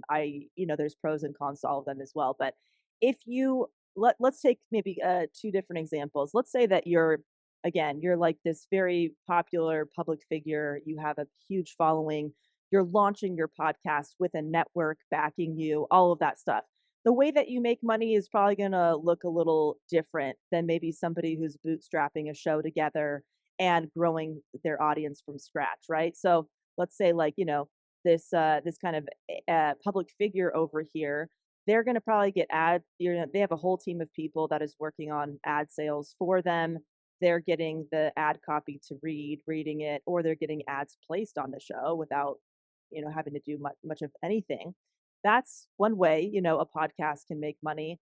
D: there's pros and cons to all of them as well. But if you let's take maybe 2 different examples. Let's say that you're like this very popular public figure. You have a huge following. You're launching your podcast with a network backing you, all of that stuff. The way that you make money is probably going to look a little different than maybe somebody who's bootstrapping a show together and growing their audience from scratch, right? So let's say like, this kind of public figure over here, they're going to probably get they have a whole team of people that is working on ad sales for them. They're getting the ad copy to reading it, or they're getting ads placed on the show without, having to do much of anything. That's one way, a podcast can make money.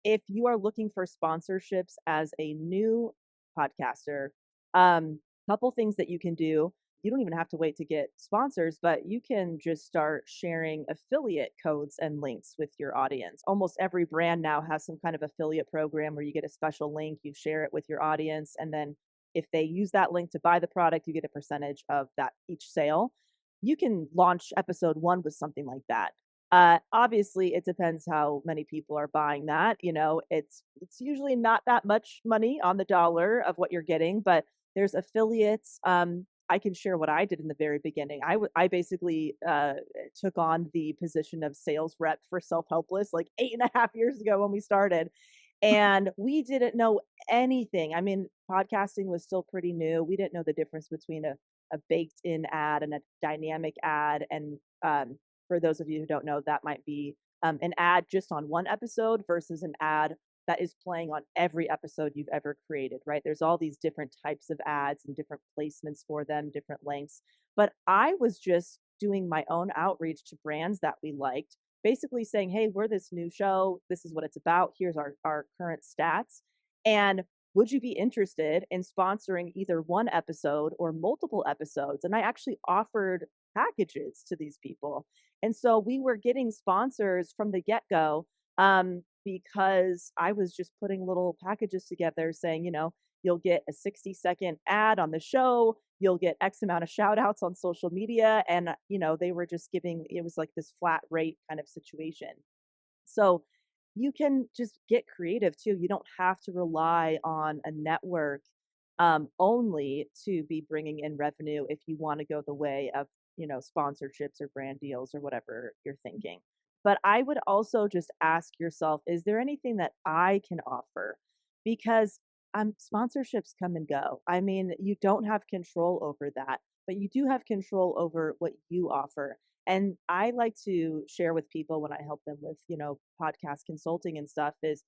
D: If you are looking for sponsorships as a new podcaster, couple things that you can do. You don't even have to wait to get sponsors, but you can just start sharing affiliate codes and links with your audience. Almost every brand now has some kind of affiliate program where you get a special link, you share it with your audience, and then if they use that link to buy the product, you get a percentage of that each sale. You can launch episode 1 with something like that. Obviously, it depends how many people are buying that. It's usually not that much money on the dollar of what you're getting, but there's affiliates. I can share what I did in the very beginning. I basically took on the position of sales rep for Self-Helpless like 8.5 years ago when we started, and we didn't know anything. I mean, podcasting was still pretty new. We didn't know the difference between a baked-in ad and a dynamic ad, and for those of you who don't know, that might be an ad just on one episode versus an ad that is playing on every episode you've ever created, right? There's all these different types of ads and different placements for them, different lengths. But I was just doing my own outreach to brands that we liked, basically saying, hey, we're this new show. This is what it's about. Here's our current stats. And would you be interested in sponsoring either one episode or multiple episodes? And I actually offered packages to these people. And so we were getting sponsors from the get-go, because I was just putting little packages together saying, you'll get a 60-second ad on the show, you'll get X amount of shout outs on social media. And, they were just giving, it was like this flat rate kind of situation. So you can just get creative too. You don't have to rely on a network only to be bringing in revenue if you want to go the way of, sponsorships or brand deals or whatever you're thinking. But I would also just ask yourself, is there anything that I can offer? Because sponsorships come and go. I mean, you don't have control over that, but you do have control over what you offer. And I like to share with people when I help them with, podcast consulting and stuff is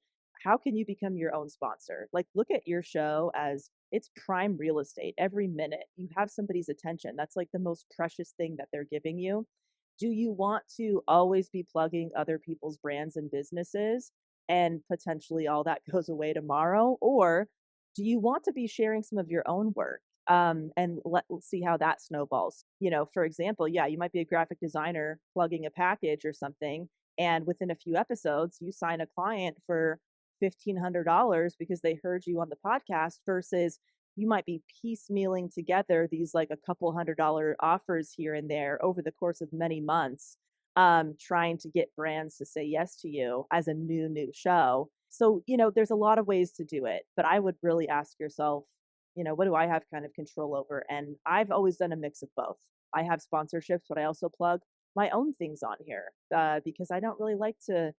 D: how can you become your own sponsor? Like, look at your show as it's prime real estate. Every minute you have somebody's attention. That's like the most precious thing that they're giving you. Do you want to always be plugging other people's brands and businesses and potentially all that goes away tomorrow? Or do you want to be sharing some of your own work? And let's see how that snowballs. For example, yeah, you might be a graphic designer plugging a package or something. And within a few episodes, you sign a client for $1,500 because they heard you on the podcast versus you might be piecemealing together these like a couple $100 offers here and there over the course of many months, trying to get brands to say yes to you as a new show. So, there's a lot of ways to do it, but I would really ask yourself, what do I have kind of control over? And I've always done a mix of both. I have sponsorships, but I also plug my own things on here because I don't really like to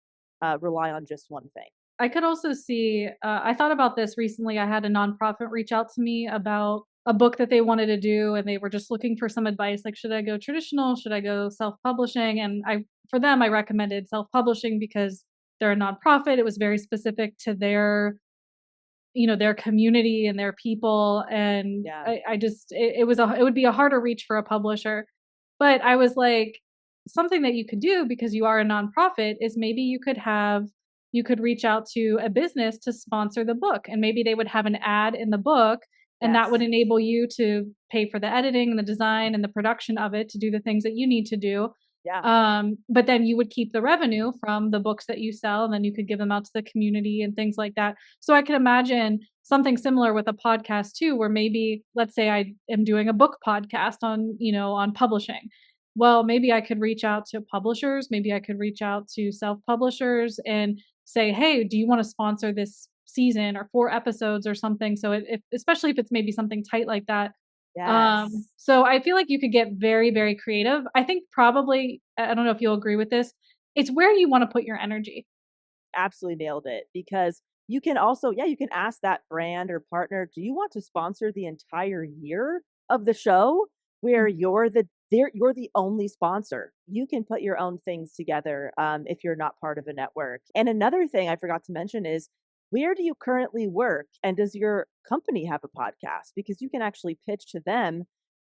D: rely on just one thing.
C: I could also see, I thought about this recently. I had a nonprofit reach out to me about a book that they wanted to do, and they were just looking for some advice. Like, should I go traditional? Should I go self-publishing? And for them, I recommended self-publishing because they're a nonprofit. It was very specific to their community and their people. And
D: Yeah.
C: it would be a harder reach for a publisher. But I was like, something that you could do because you are a nonprofit is maybe you could reach out to a business to sponsor the book, and maybe they would have an ad in the book, and that would
D: Yes.
C: enable you to pay for the editing and the design and the production of it to do the things that you need to do.
D: Yeah.
C: But then you would keep the revenue from the books that you sell, and then you could give them out to the community and things like that. So I could imagine something similar with a podcast too, where maybe, let's say I am doing a book podcast on publishing. Well, maybe I could reach out to publishers, maybe I could reach out to self-publishers and say, hey, do you want to sponsor this season or 4 episodes or something? So especially if it's maybe something tight like that.
D: Yes.
C: So I feel like you could get very, very creative. I think probably, I don't know if you'll agree with this, it's where you want to put your energy.
D: Absolutely nailed it, because you can also, yeah, you can ask that brand or partner, do you want to sponsor the entire year of the show where you're the only sponsor? You can put your own things together if you're not part of a network. And another thing I forgot to mention is, where do you currently work, and does your company have a podcast? Because you can actually pitch to them,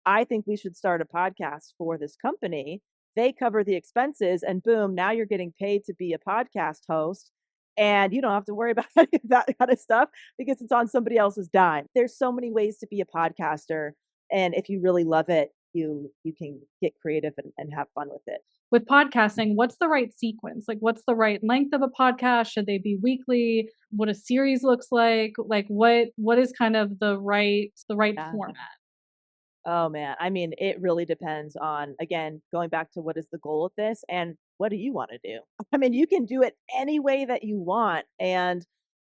D: I think we should start a podcast for this company. They cover the expenses, and boom, now you're getting paid to be a podcast host. And you don't have to worry about any of that kind of stuff because it's on somebody else's dime. There's so many ways to be a podcaster. And if you really love it, you can get creative and have fun with it.
C: With podcasting, what's the right sequence? Like, what's the right length of a podcast? Should they be weekly? What a series looks like? Like, what is kind of the right
D: Yeah.
C: format?
D: Oh man. I mean, it really depends on, again, going back to what is the goal of this and what do you want to do? I mean, you can do it any way that you want. And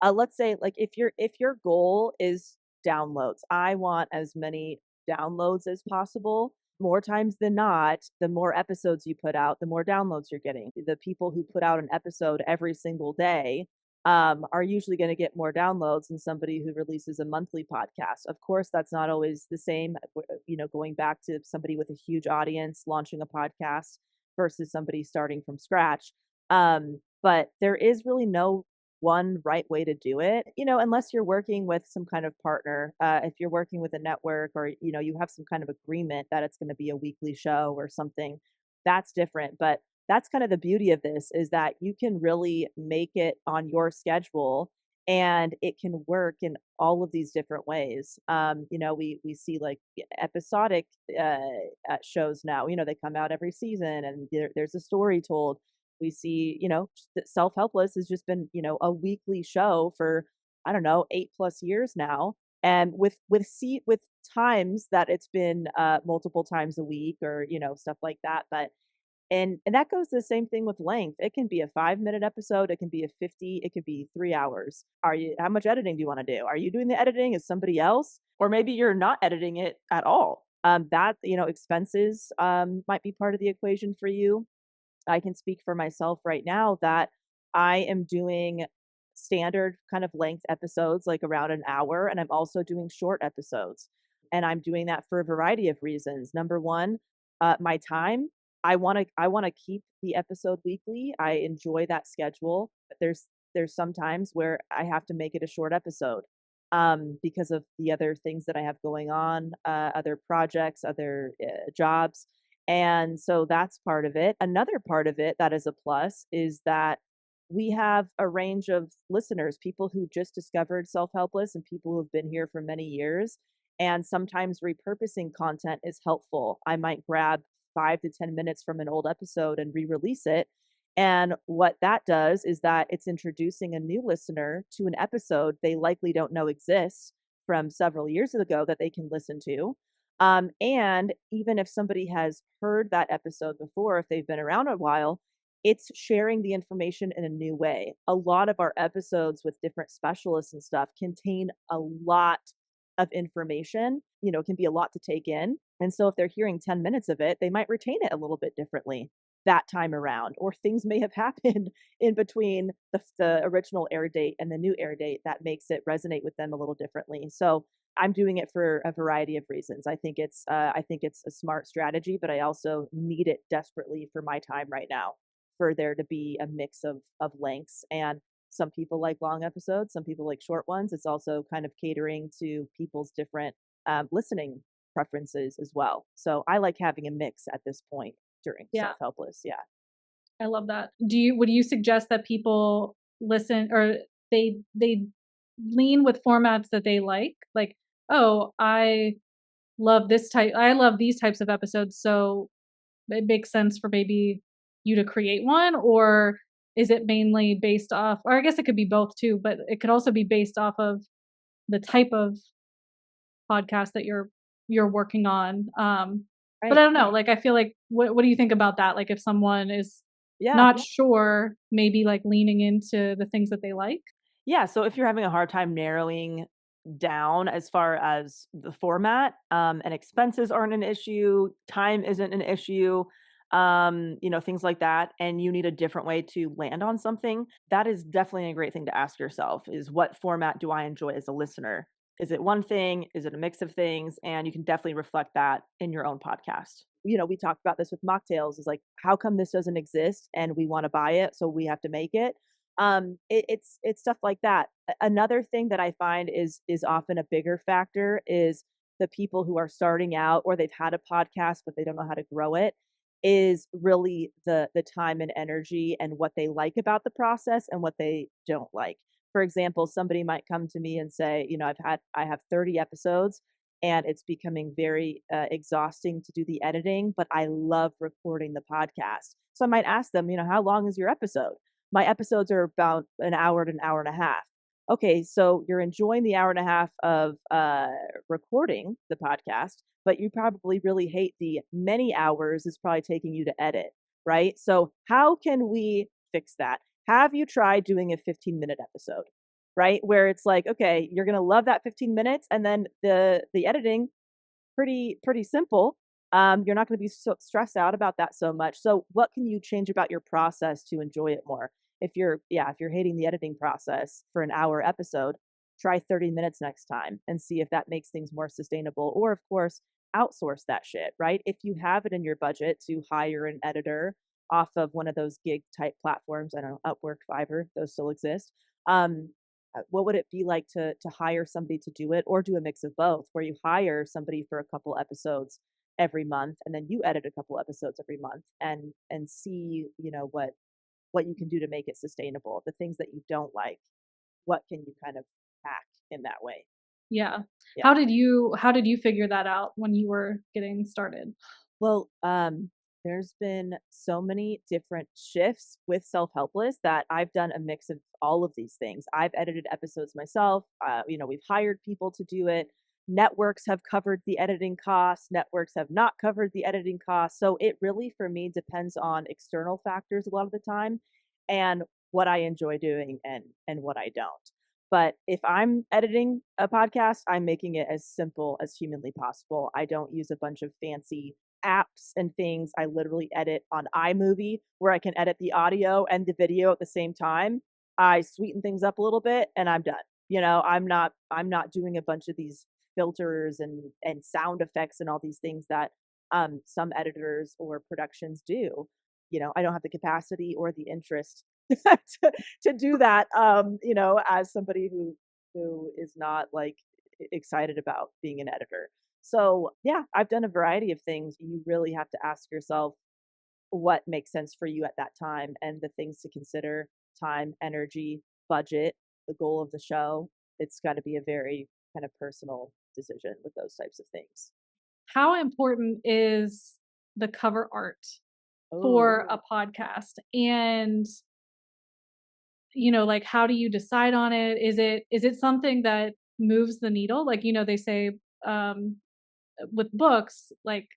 D: let's say like if your goal is downloads, I want as many downloads as possible. More times than not, the more episodes you put out, the more downloads you're getting. The people who put out an episode every single day are usually going to get more downloads than somebody who releases a monthly podcast. Of course, that's not always the same. Going back to somebody with a huge audience launching a podcast, versus somebody starting from scratch. But there is really no one right way to do it, unless you're working with some kind of partner. If you're working with a network or, you have some kind of agreement that it's going to be a weekly show or something, that's different. But that's kind of the beauty of this is that you can really make it on your schedule and it can work in all of these different ways. We see like episodic shows now. They come out every season, and there's a story told. We see, that Self-Helpless has just been, a weekly show for I don't know 8+ years now, and with times that it's been multiple times a week or stuff like that, but and that goes the same thing with length. It can be a 5-minute episode, it can be a 50, it could be 3 hours. How much editing do you wanna do? Are you doing the editing? Is somebody else? Or maybe you're not editing it at all. Expenses, might be part of the equation for you. I can speak for myself right now that I am doing standard kind of length episodes, like around an hour, and I'm also doing short episodes. And I'm doing that for a variety of reasons. Number one, my time. I wanna keep the episode weekly. I enjoy that schedule. But there's some times where I have to make it a short episode because of the other things that I have going on, other projects, other jobs. And so that's part of it. Another part of it that is a plus is that we have a range of listeners, people who just discovered Self-Helpless and people who have been here for many years. And sometimes repurposing content is helpful. I might grab 5 to 10 minutes from an old episode and re-release it. And what that does is that it's introducing a new listener to an episode they likely don't know exists from several years ago that they can listen to. And even if somebody has heard that episode before, if they've been around a while, it's sharing the information in a new way. A lot of our episodes with different specialists and stuff contain a lot of information. It can be a lot to take in. And so if they're hearing 10 minutes of it, they might retain it a little bit differently that time around, or things may have happened in between the original air date and the new air date that makes it resonate with them a little differently. So I'm doing it for a variety of reasons. I think it's a smart strategy, but I also need it desperately for my time right now, for there to be a mix of lengths. And some people like long episodes, some people like short ones. It's also kind of catering to people's different listening preferences as well. So I like having a mix at this point during
C: Yeah.
D: Self-Helpless. Yeah.
C: I love that. Would you suggest that people listen or they lean with formats that they like? Like, oh, I love these types of episodes, so it makes sense for maybe you to create one, or is it mainly based off, or I guess it could be both too, but it could also be based off of the type of podcast that you're working on. But I
D: Right.
C: don't know, like I feel like what do you think about that? Like if someone is
D: Yeah.
C: not sure, maybe like leaning into the things that they like?
B: Yeah, so if you're having a hard time narrowing down as far as the format, and expenses aren't an issue, time isn't an issue, things like that, and you need a different way to land on something, that is definitely a great thing to ask yourself is what format do I enjoy as a listener? Is it one thing? Is it a mix of things? And you can definitely reflect that in your own podcast.
D: We talked about this with MockTales is like, how come this doesn't exist and we want to buy it, so we have to make it? It's stuff like that. Another thing that I find is often a bigger factor is the people who are starting out or they've had a podcast but they don't know how to grow it, is really the time and energy and what they like about the process and what they don't like. For example, somebody might come to me and say, I have 30 episodes and it's becoming very exhausting to do the editing, but I love recording the podcast. So I might ask them, how long is your episode? My episodes are about an hour to an hour and a half. Okay, so you're enjoying the hour and a half of recording the podcast, but you probably really hate the many hours it's probably taking you to edit, right? So how can we fix that? Have you tried doing a 15-minute episode, right? Where it's like, okay, you're gonna love that 15 minutes, and then the editing pretty simple. You're not going to be so stressed out about that so much. So what can you change about your process to enjoy it more? If you're hating the editing process for an hour episode, try 30 minutes next time and see if that makes things more sustainable. Or of course, outsource that shit, right? If you have it in your budget to hire an editor off of one of those gig type platforms, I don't know, Upwork, Fiverr, those still exist. Um, what would it be like to hire somebody to do it, or do a mix of both, where you hire somebody for a couple episodes every month, and then you edit a couple episodes every month, and see, what you can do to make it sustainable. The things that you don't like, what can you kind of hack in that way?
C: Yeah.
D: Yeah.
C: How did you figure that out when you were getting started?
D: Well, there's been so many different shifts with Self-Helpless that I've done a mix of all of these things. I've edited episodes myself. We've hired people to do it. Networks have covered the editing costs. Networks have not covered the editing costs. So it really, for me, depends on external factors a lot of the time, and what I enjoy doing and what I don't. But if I'm editing a podcast, I'm making it as simple as humanly possible. I don't use a bunch of fancy apps and things. I literally edit on iMovie, where I can edit the audio and the video at the same time. I sweeten things up a little bit and I'm done. I'm not doing a bunch of these filters and sound effects and all these things that some editors or productions do. I don't have the capacity or the interest to do that, as somebody who is not like excited about being an editor. So yeah, I've done a variety of things. You really have to ask yourself what makes sense for you at that time, and the things to consider: time, energy, budget, the goal of the show. It's got to be a very kind of personal decision with those types of things.
C: How important is the cover art for
D: Oh,
C: a podcast? And like, how do you decide on it? Is it something that moves the needle? Like, they say, um, with books, like,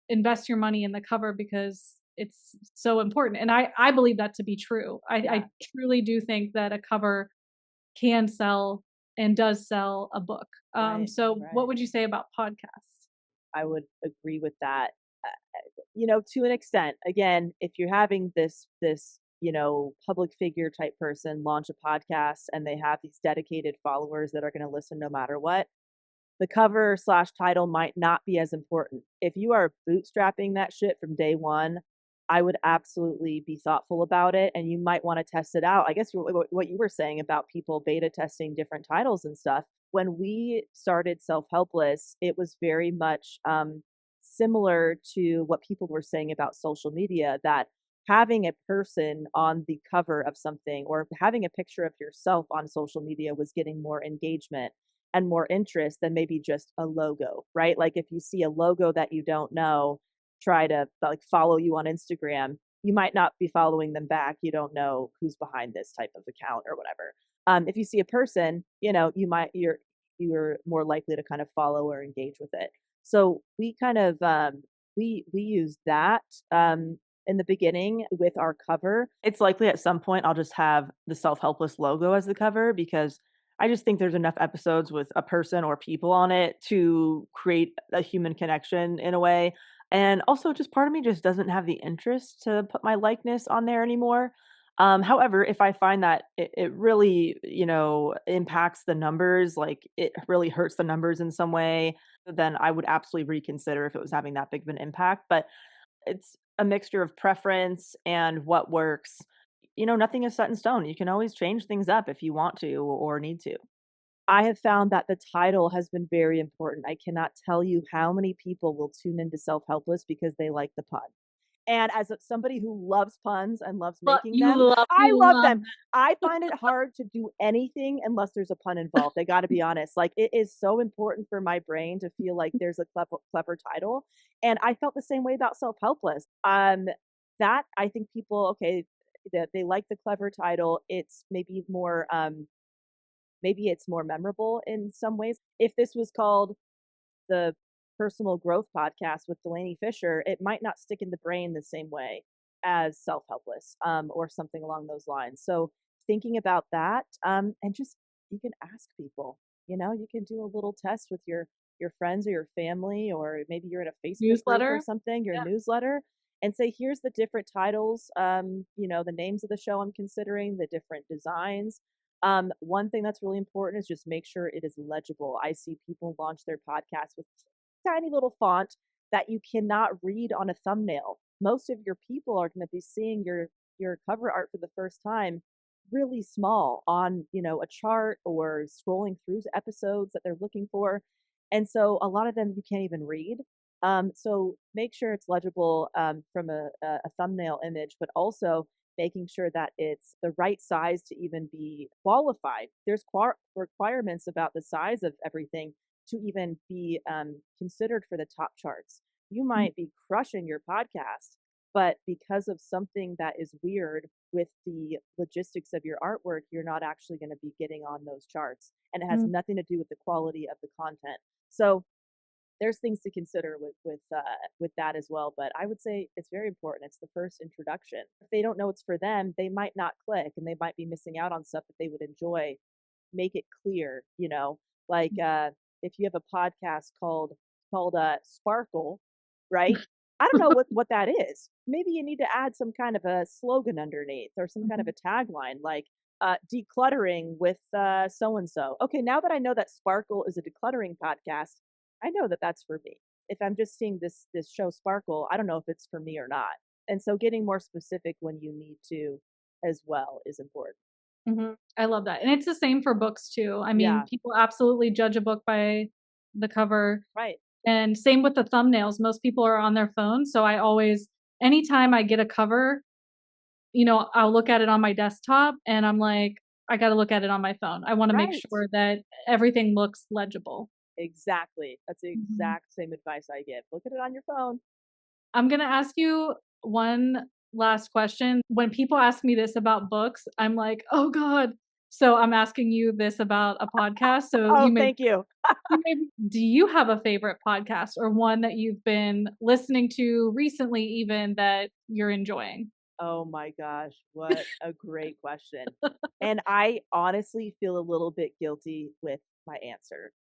C: invest your money in the cover because it's so important. And I believe that to be true.
D: yeah,
C: I truly do think that a cover can sell and does sell a book.
D: right,
C: So what
D: right.
C: would you say about podcasts?
D: I would agree with that. To an extent. Again, if you're having this public figure type person launch a podcast and they have these dedicated followers that are going to listen no matter what, the cover slash title might not be as important. If you are bootstrapping that shit from day one, I would absolutely be thoughtful about it, and you might want to test it out. I guess what you were saying about people beta testing different titles and stuff. When we started Self-Helpless, it was very much similar to what people were saying about social media, that having a person on the cover of something or having a picture of yourself on social media was getting more engagement and more interest than maybe just a logo, right? Like if you see a logo that you don't know, try to like follow you on Instagram, you might not be following them back. You don't know who's behind this type of account or whatever. If you see a person, you're more likely to kind of follow or engage with it. So we kind of we use that in the beginning with our cover.
B: It's likely at some point I'll just have the Self-Helpless logo as the cover, because I just think there's enough episodes with a person or people on it to create a human connection in a way. And also, just part of me just doesn't have the interest to put my likeness on there anymore. However, if I find that it really, impacts the numbers, like it really hurts the numbers in some way, then I would absolutely reconsider if it was having that big of an impact. But it's a mixture of preference and what works. Nothing is set in stone. You can always change things up if you want to or need to.
D: I have found that the title has been very important. I cannot tell you how many people will tune into Self-Helpless because they like the pun. And as somebody who loves puns and loves
C: But
D: making
C: you
D: them,
C: love
D: I
C: you
D: love
C: love
D: them. I find it hard to do anything unless there's a pun involved. I got to be honest. Like it is so important for my brain to feel like there's a clever title. And I felt the same way about Self-Helpless. That I think people, okay, that they like the clever title. It's maybe it's more memorable in some ways. If this was called the Personal Growth Podcast with Delanie Fischer, it might not stick in the brain the same way as Self-Helpless, or something along those lines. So thinking about that, and just you can ask people. You can do a little test with your friends or your family, or maybe you're in a Facebook group or
C: newsletter.
D: something, your
C: Yeah.
D: newsletter, and say, here's the different titles, the names of the show I'm considering, the different designs. One thing that's really important is just make sure it is legible. I see people launch their podcasts with tiny little font that you cannot read on a thumbnail. most of your people are going to be seeing your cover art for the first time really small on, a chart or scrolling through episodes that they're looking for. And so a lot of them you can't even read. So make sure it's legible from a thumbnail image, but also making sure that it's the right size to even be qualified. There's requirements about the size of everything to even be considered for the top charts. You might be crushing your podcast, but because of something that is weird with the logistics of your artwork, you're not actually going to be getting on those charts. And it has nothing to do with the quality of the content. So there's things to consider with that as well. But I would say it's very important. It's the first introduction. If they don't know it's for them, they might not click and they might be missing out on stuff that they would enjoy. Make it clear, like if you have a podcast called Sparkle, right? I don't know what that is. Maybe you need to add some kind of a slogan underneath or some kind of a tagline like decluttering with so and so. Okay, now that I know that Sparkle is a decluttering podcast, I know that that's for me. If I'm just seeing this show Sparkle, I don't know if it's for me or not. And so getting more specific when you need to as well is important.
C: I love that. And it's the same for books too. I mean,
D: Yeah.
C: people absolutely judge a book by the cover.
D: Right.
C: And same with the thumbnails. Most people are on their phone. So I always, anytime I get a cover, I'll look at it on my desktop and I'm like, I got to look at it on my phone. I want to make
D: Right.
C: sure that everything looks legible.
D: Exactly. That's the exact same advice I give. Look at it on your phone.
C: I'm going to ask you one last question. When people ask me this about books, I'm like, oh God. So I'm asking you this about a podcast. So
D: Oh, thank you.
C: do you have a favorite podcast or one that you've been listening to recently even that you're enjoying?
D: Oh my gosh, what a great question. And I honestly feel a little bit guilty with my answer.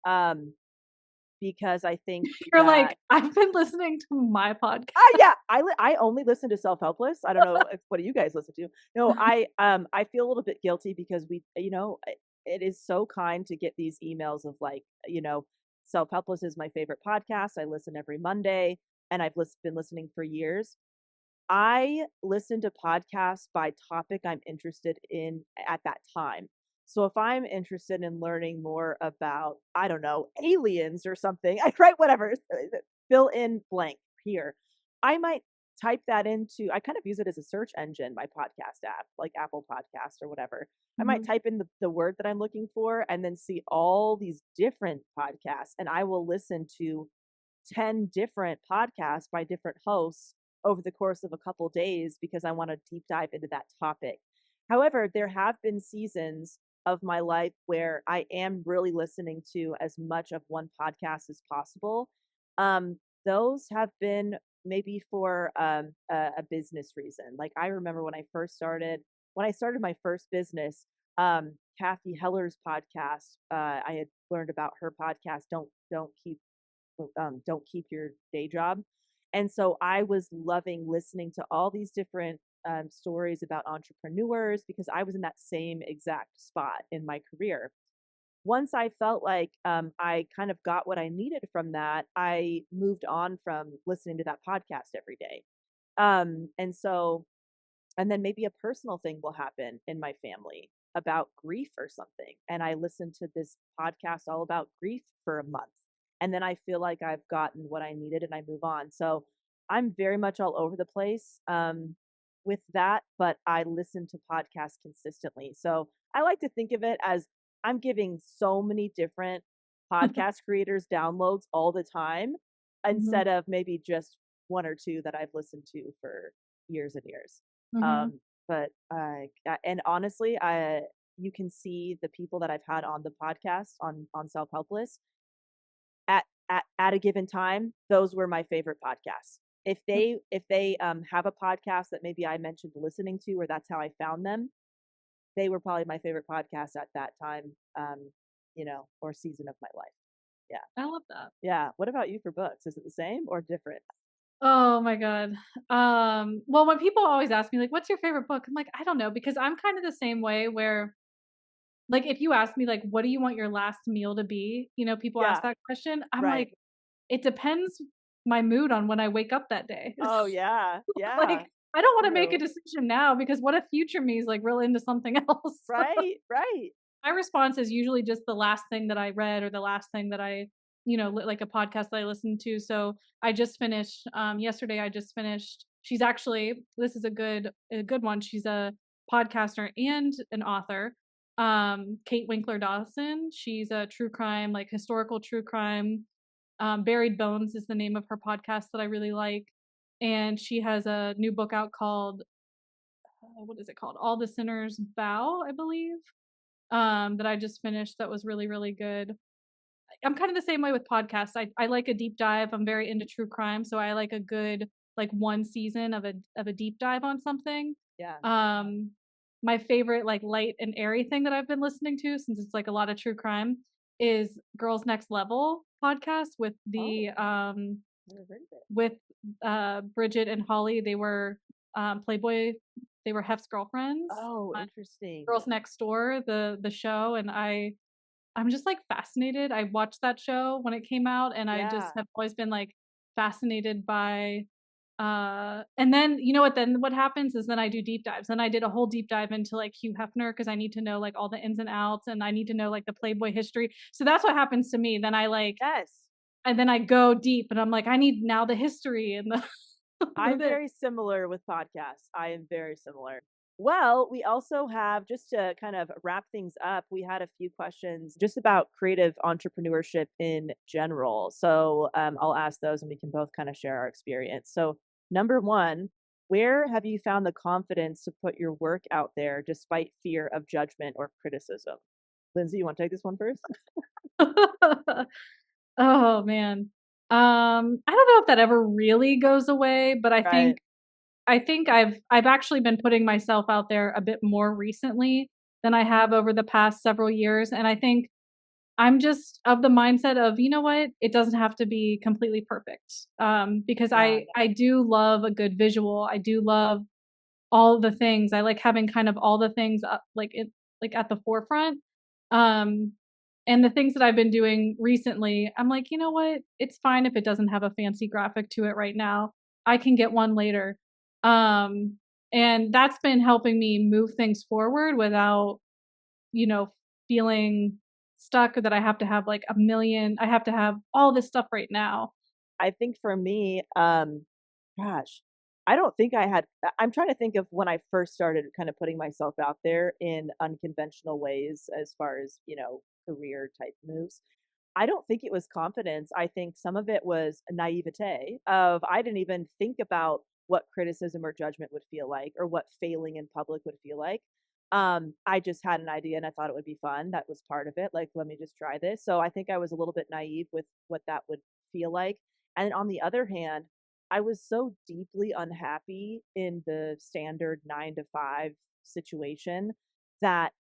D: Because I think
C: You're
D: that
C: like, I've been listening to my podcast.
D: yeah, I only listen to Self-Helpless. I don't know what do you guys listen to. No, I feel a little bit guilty because it is so kind to get these emails of like, Self-Helpless is my favorite podcast. I listen every Monday and I've been listening for years. I listen to podcasts by topic I'm interested in at that time. So if I'm interested in learning more about, I don't know, aliens or something, I write whatever, fill in blank here. I might type that into, I kind of use it as a search engine, my podcast app, like Apple Podcast or whatever. I might type in the word that I'm looking for and then see all these different podcasts. And I will listen to 10 different podcasts by different hosts over the course of a couple days because I want to deep dive into that topic. However, there have been seasons of my life where I am really listening to as much of one podcast as possible. Those have been maybe for a business reason. Like I remember when I started my first business, Kathy Heller's podcast. I had learned about her podcast. Don't keep your day job. And so I was loving listening to all these different stories about entrepreneurs because I was in that same exact spot in my career. Once I felt like I kind of got what I needed from that, I moved on from listening to that podcast every day. And then maybe a personal thing will happen in my family about grief or something. And I listened to this podcast all about grief for a month. And then I feel like I've gotten what I needed and I move on. So I'm very much all over the place with that, but I listen to podcasts consistently. So I like to think of it as I'm giving so many different podcast creators downloads all the time instead of maybe just one or two that I've listened to for years and years. But and honestly, you can see the people that I've had on the podcast on Self-Helpless at a given time. Those were my favorite podcasts. If they have a podcast that maybe I mentioned listening to, or that's how I found them, they were probably my favorite podcast at that time, or season of my life. Yeah.
C: I love that.
D: Yeah. What about you for books? Is it the same or different?
C: Oh my God. Well, when people always ask me, like, what's your favorite book? I'm like, I don't know, because I'm kind of the same way where, like, if you ask me, like, what do you want your last meal to be? People ask that question. I'm like, it depends my mood on when I wake up that day.
D: Oh yeah. Yeah.
C: Like, I don't want to make a
D: True.
C: decision now because what if future me is like real into something else?
D: Right. Right.
C: My response is usually just the last thing that I read or the last thing that I, like a podcast that I listened to. So I just finished yesterday. I just finished. She's actually this is a good one. She's a podcaster and an author. Kate Winkler Dawson. She's a true crime, like historical true crime. Buried Bones is the name of her podcast that I really like, and she has a new book out called what is it called? All the Sinners Bow, I believe, that I just finished that was really, really good. I'm kind of the same way with podcasts. I like a deep dive. I'm very into true crime, so I like a good like one season of a deep dive on something.
D: Yeah.
C: My favorite like light and airy thing that I've been listening to since it's like a lot of true crime is Girls Next Level podcast with the
D: Never heard of it.
C: with Bridget and Holly. They were Playboy. They were Hef's girlfriends.
D: Oh, interesting.
C: Girls Next Door, the show, and I'm just like fascinated. I watched that show when it came out, and I just
D: Yeah.
C: have always been like fascinated by. And then you know what? Then what happens is then I do deep dives. Then I did a whole deep dive into like Hugh Hefner because I need to know like all the ins and outs, and I need to know like the Playboy history. So that's what happens to me. Then I like,
D: Yes.
C: and then I go deep, and I'm like, I need now the history and the.
D: I'm
C: with it.
D: very similar with podcasts. I am very similar. Well, we also have, just to kind of wrap things up, we had a few questions just about creative entrepreneurship in general. So I'll ask those and we can both kind of share our experience. So, number one, where have you found the confidence to put your work out there despite fear of judgment or criticism? Lindsay, you want to take this one first?
C: Oh man. I don't know if that ever really goes away, but I
D: Right.
C: think I've actually been putting myself out there a bit more recently than I have over the past several years, and I think I'm just of the mindset of, you know what? It doesn't have to be completely perfect. Because
D: Yeah.
C: I do love a good visual. I do love all the things. I like having kind of all the things up, like at the forefront. Um, and the things that I've been doing recently, I'm like, you know what? It's fine if it doesn't have a fancy graphic to it right now. I can get one later. Um, and that's been helping me move things forward without, you know, feeling stuck or that I have to have like a million, I have to have all this stuff right now.
D: I think for me, gosh, I don't think I'm trying to think of when I first started kind of putting myself out there in unconventional ways as far as, career type moves. I don't think it was confidence. I think some of it was naivete of I didn't even think about what criticism or judgment would feel like or what failing in public would feel like. I just had an idea and I thought it would be fun. That was part of it. Like, let me just try this. So I think I was a little bit naive with what that would feel like. And on the other hand, I was so deeply unhappy in the standard 9 to 5 situation that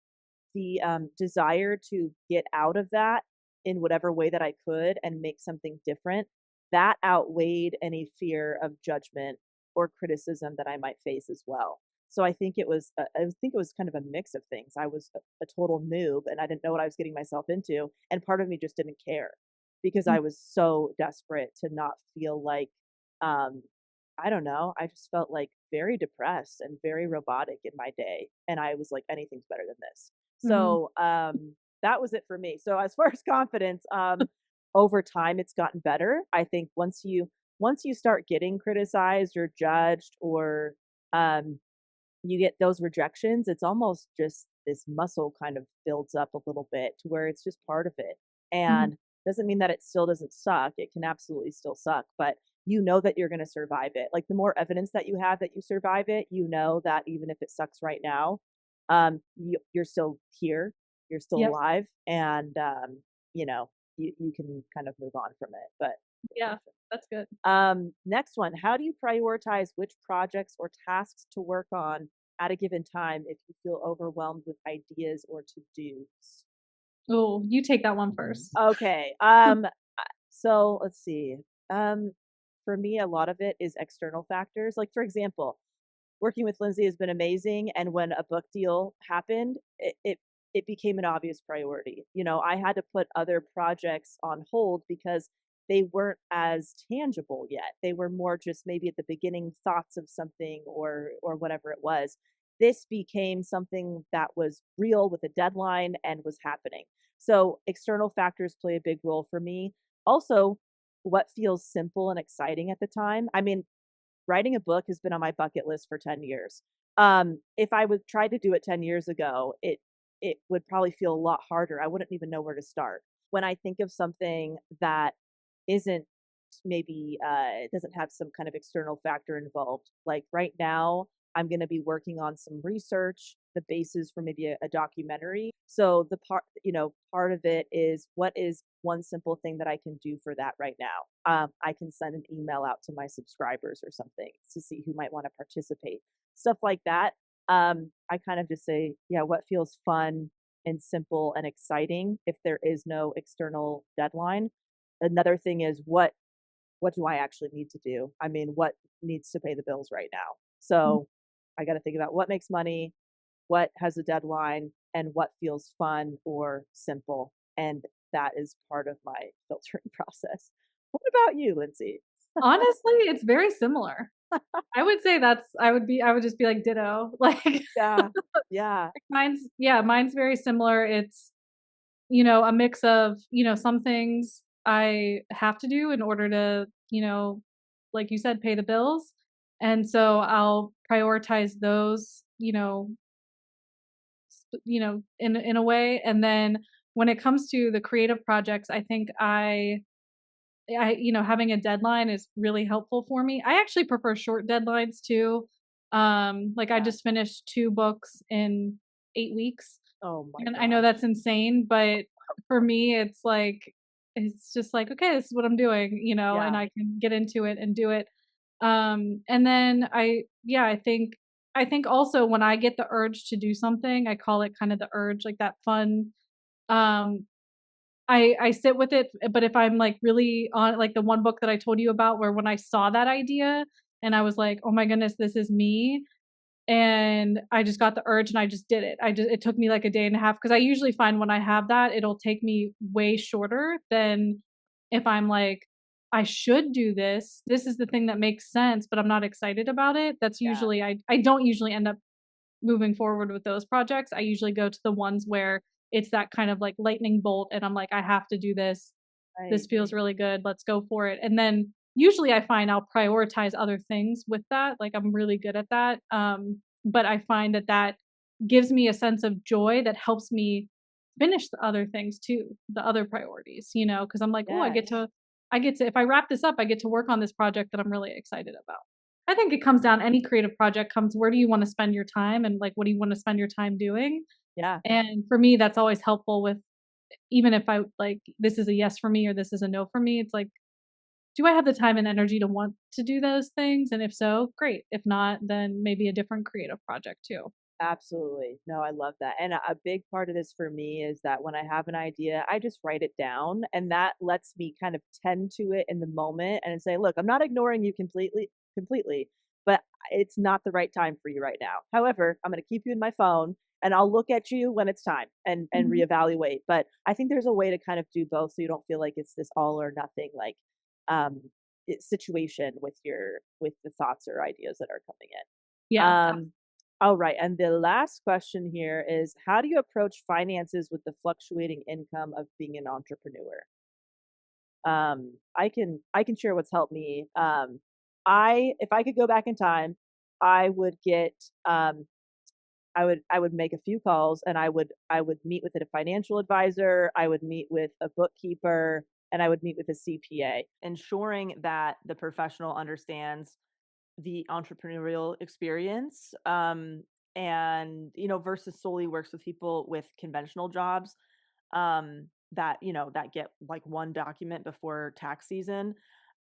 D: the desire to get out of that in whatever way that I could and make something different, that outweighed any fear of judgment or criticism that I might face as well. So I think it was kind of a mix of things. I was a total noob and I didn't know what I was getting myself into, and part of me just didn't care because I was so desperate to not feel like um I don't know, I just felt like very depressed and very robotic in my day, and I was like anything's better than this.
C: Mhm.
D: So that was it for me. So as far as confidence, over time it's gotten better. I think once you start getting criticized or judged or um you get those rejections, it's almost just this muscle kind of builds up a little bit to where it's just part of it.
C: Mhm.
D: And doesn't mean that it still doesn't suck. It can absolutely still suck, but you know that you're going to survive it. Like the more evidence that you have that you survive it, you know that even if it sucks right now, you're still here, you're still
C: Yep.
D: alive, and you know, you can kind of move on from it. But
C: Yeah, that's good.
D: next one, how do you prioritize which projects or tasks to work on at a given time if you feel overwhelmed with ideas or to-dos?
C: Oh, you take that one first.
D: Okay. So let's see. Um, for me, a lot of it is external factors. Like, for example, working with Lindsay has been amazing, and when a book deal happened, it became an obvious priority. I had to put other projects on hold because they weren't as tangible yet. They were more just maybe at the beginning thoughts of something or whatever it was. This became something that was real with a deadline and was happening. So external factors play a big role for me. Also, what feels simple and exciting at the time. I mean, writing a book has been on my bucket list for 10 years. If I would try to do it 10 years ago, it would probably feel a lot harder. I wouldn't even know where to start. When I think of something that isn't maybe it doesn't have some kind of external factor involved, like right now, I'm going to be working on some research, the basis for maybe a documentary. So the part of it is, what is one simple thing that I can do for that right now? I can send an email out to my subscribers or something to see who might want to participate. Stuff like that. I kind of just say, yeah, what feels fun and simple and exciting if there is no external deadline. Another thing is, what do I actually need to do? I mean, what needs to pay the bills right now? So I got to think about what makes money, what has a deadline, and what feels fun or simple. And that is part of my filtering process. What about you, Lindsay?
C: Honestly, it's very similar. I would say I would just be like ditto. Like
D: Yeah. Yeah.
C: mine's very similar. It's, a mix of, some things I have to do in order to, like you said, pay the bills. And so I'll prioritize those, in a way. And then when it comes to the creative projects, I think having a deadline is really helpful for me. I actually prefer short deadlines too. Like I just finished 2 books in 8 weeks.
D: Oh my
C: And I know
D: gosh.
C: that's insane, but for me, it's just like, okay, this is what I'm doing, and
D: Yeah.
C: I can get into it and do it. And then I think also when I get the urge to do something, I call it kind of the urge, like that fun. Um, I sit with it, but if I'm like really on, like the one book that I told you about, where when I saw that idea and I was like, oh my goodness, this is me, and I just got the urge and I just did it. It took me like a day and a half, because I usually find when I have that, it'll take me way shorter than if I'm like, I should do this. This is the thing that makes sense, but I'm not excited about it. That's
D: Yeah.
C: usually I don't usually end up moving forward with those projects. I usually go to the ones where it's that kind of like lightning bolt and I'm like, I have to do this.
D: Right.
C: This feels really good. Let's go for it. And then usually I find I'll prioritize other things with that. Like I'm really good at that. But I find that gives me a sense of joy that helps me finish the other things too, the other priorities, because I'm like, oh,
D: Yes.
C: if I wrap this up, I get to work on this project that I'm really excited about. I think it comes down, any creative project comes, where do you want to spend your time and like what do you want to spend your time doing?
D: Yeah.
C: And for me, that's always helpful with, even if I like, this is a yes for me or this is a no for me, it's like, do I have the time and energy to want to do those things? And if so, great. If not, then maybe a different creative project too.
D: Absolutely. No, I love that. And a big part of this for me is that when I have an idea, I just write it down, and that lets me kind of tend to it in the moment and say, look, I'm not ignoring you completely, but it's not the right time for you right now. However, I'm going to keep you in my phone and I'll look at you when it's time and
C: Mhm.
D: reevaluate. But I think there's a way to kind of do both so you don't feel like it's this all or nothing like um situation with the thoughts or ideas that are coming in.
C: Yeah.
D: All right. And the last question here is, how do you approach finances with the fluctuating income of being an entrepreneur? I can share what's helped me. If I could go back in time, I would get I would make a few calls, and I would meet with a financial advisor, I would meet with a bookkeeper, and I would meet with a CPA, ensuring that the professional understands the entrepreneurial experience, and versus solely works with people with conventional jobs, that get like one document before tax season.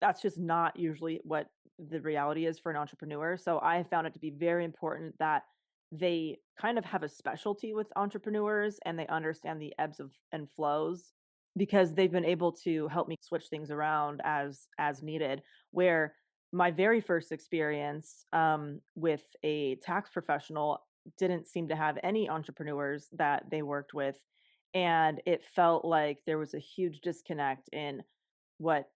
D: That's just not usually what the reality is for an entrepreneur. So I found it to be very important that they kind of have a specialty with entrepreneurs and they understand the ebbs and flows, because they've been able to help me switch things around as needed. Where my very first experience with a tax professional didn't seem to have any entrepreneurs that they worked with, and it felt like there was a huge disconnect in what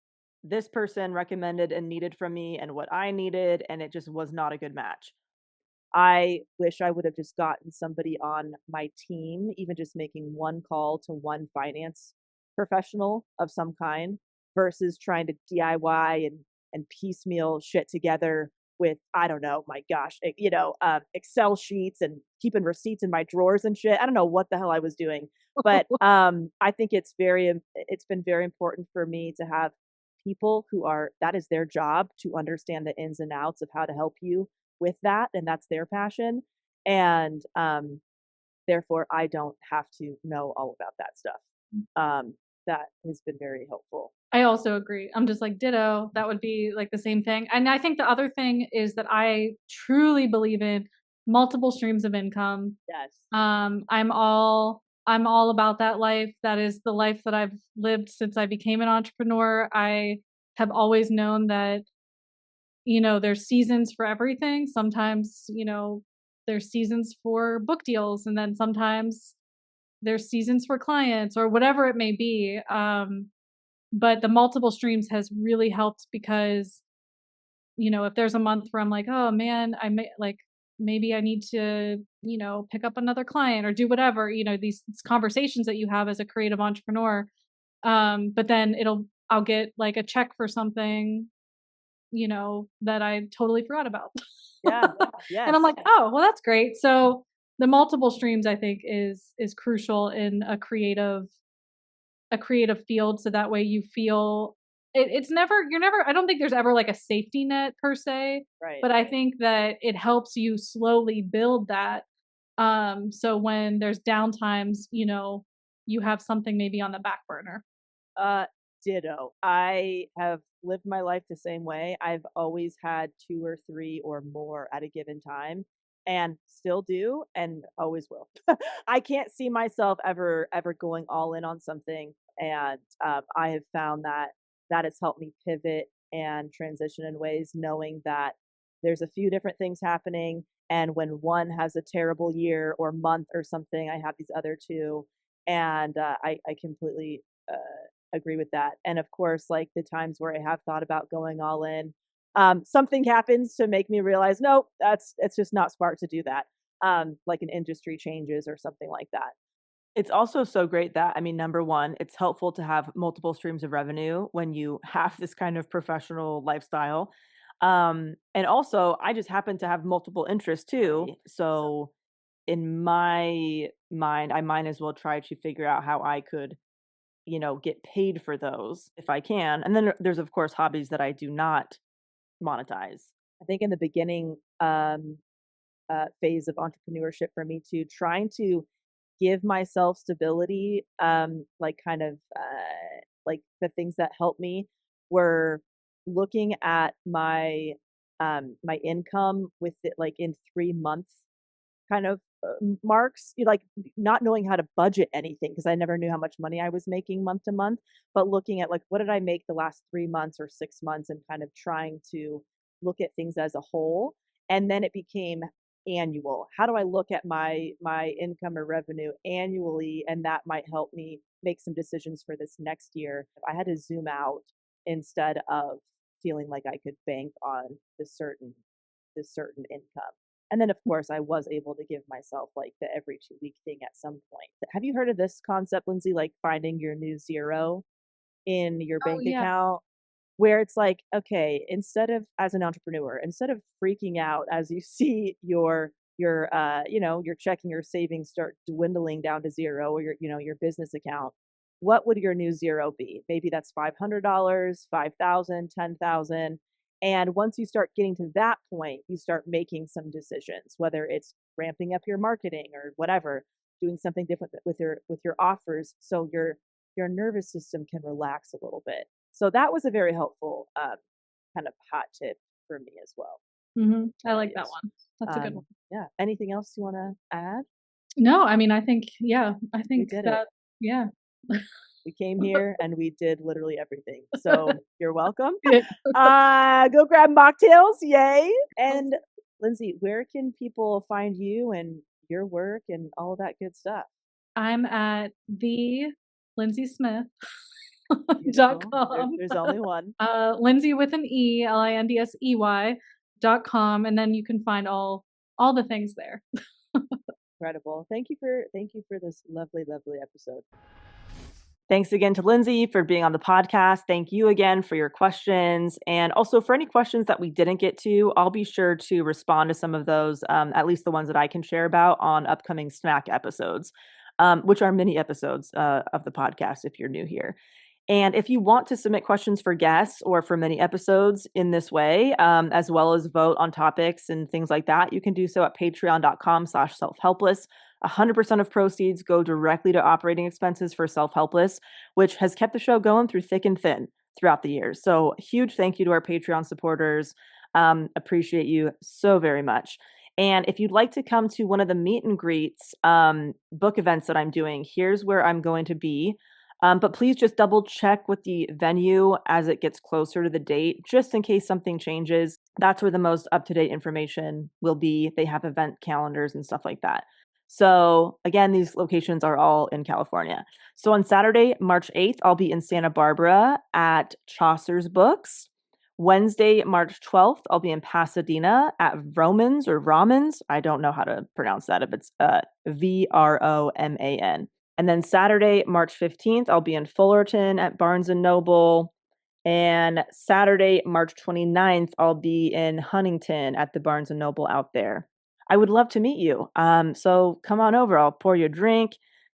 B: this person recommended and needed from me and what I needed, and it just was not a good match. I wish I would have just gotten somebody on my team, even just making one call to one finance professional of some kind versus trying to DIY and piecemeal shit together with, I don't know, my gosh, Excel sheets and keeping receipts in my drawers and shit. I don't know what the hell I was doing, but I think it's been very important for me to have people that is their job to understand the ins and outs of how to help you with that, and that's their passion. And therefore, I don't have to know all about that stuff. That has been very helpful.
C: I also agree. I'm just like ditto. That would be like the same thing. And I think the other thing is that I truly believe in multiple streams of income.
D: Yes.
C: I'm all about that life. That is the life that I've lived since I became an entrepreneur. I have always known that, there's seasons for everything. Sometimes, there's seasons for book deals, and then sometimes there's seasons for clients or whatever it may be. But the multiple streams has really helped because, if there's a month where I'm like, oh man, maybe I need to, pick up another client or do whatever, these conversations that you have as a creative entrepreneur. But then I'll get like a check for something, that I totally forgot about.
D: Yeah. Yes.
C: And I'm like, oh, well, that's great. So the multiple streams, I think, is crucial in a creative field. So that way you feel I don't think there's ever like a safety net per se,
D: right.
C: But I think that it helps you slowly build that. So when there's downtimes, you have something maybe on the back burner.
D: Ditto. I have lived my life the same way. I've always had 2 or 3 or more at a given time and still do and always will. I can't see myself ever going all in on something, and I have found that has helped me pivot and transition in ways knowing that there's a few different things happening, and when one has a terrible year or month or something, I have these other 2, and I completely agree with that. And of course, like the times where I have thought about going all in, something happens to make me realize, nope, it's just not smart to do that. Like an industry changes or something like that.
B: It's also so great that, I mean, number one, it's helpful to have multiple streams of revenue when you have this kind of professional lifestyle. And also, I just happen to have multiple interests too. So, in my mind, I might as well try to figure out how I could, get paid for those if I can. And then there's, of course, hobbies that I do not monetize.
D: I think in the beginning phase of entrepreneurship for me too, trying to give myself stability, like kind of like the things that help me were looking at my my income with it like in 3 months kind of marks, like not knowing how to budget anything because I never knew how much money I was making month to month, but looking at like what did I make the last 3 months or 6 months and kind of trying to look at things as a whole. And then it became annual. How do I look at my income or revenue annually? And that might help me make some decisions for this next year. I had to zoom out instead of feeling like I could bank on this certain income. And then, of course, I was able to give myself like the every 2 week thing at some point. Have you heard of this concept, Lindsey, like finding your new zero in your bank account? Where it's like, okay, instead of as an entrepreneur, instead of freaking out as you see your checking or savings start dwindling down to zero or your business account, what would your new zero be? Maybe that's $500, 5,000, 10,000. And once you start getting to that point, you start making some decisions, whether it's ramping up your marketing or whatever, doing something different with your offers, so your nervous system can relax a little bit. So that was a very helpful kind of hot tip for me as well.
C: Mm-hmm. I like that one. That's a good one.
D: Yeah. Anything else you want to add?
C: No, I mean, I think
D: we did
C: that,
D: it. We came here and we did literally everything. So you're welcome. Go grab MockTales. Yay. And Lindsey, where can people find you and your work and all that good stuff?
C: I'm at the Lindsey Smith .com.
D: There's only one.
C: Lindsey with an E, LINDSEY.com, and then you can find all the things there.
D: Incredible. Thank you for this lovely, lovely episode.
B: Thanks again to Lindsey for being on the podcast. Thank you again for your questions. And also for any questions that we didn't get to, I'll be sure to respond to some of those, at least the ones that I can share about on upcoming Smack episodes, which are mini episodes of the podcast if you're new here. And if you want to submit questions for guests or for mini episodes in this way, as well as vote on topics and things like that, you can do so at patreon.com/selfhelpless. 100% of proceeds go directly to operating expenses for Self-Helpless, which has kept the show going through thick and thin throughout the years. So huge thank you to our Patreon supporters. Appreciate you so very much. And if you'd like to come to one of the meet and greets book events that I'm doing, here's where I'm going to be. But please just double check with the venue as it gets closer to the date, just in case something changes. That's where the most up-to-date information will be. They have event calendars and stuff like that. So again, these locations are all in California. So on Saturday, March 8th, I'll be in Santa Barbara at Chaucer's Books. Wednesday, March 12th, I'll be in Pasadena at Vromans. I don't know how to pronounce that if it's VROMAN. And then Saturday, March 15th, I'll be in Fullerton at Barnes & Noble. And Saturday, March 29th, I'll be in Huntington at the Barnes & Noble out there. I would love to meet you. So come on over. I'll pour you a drink,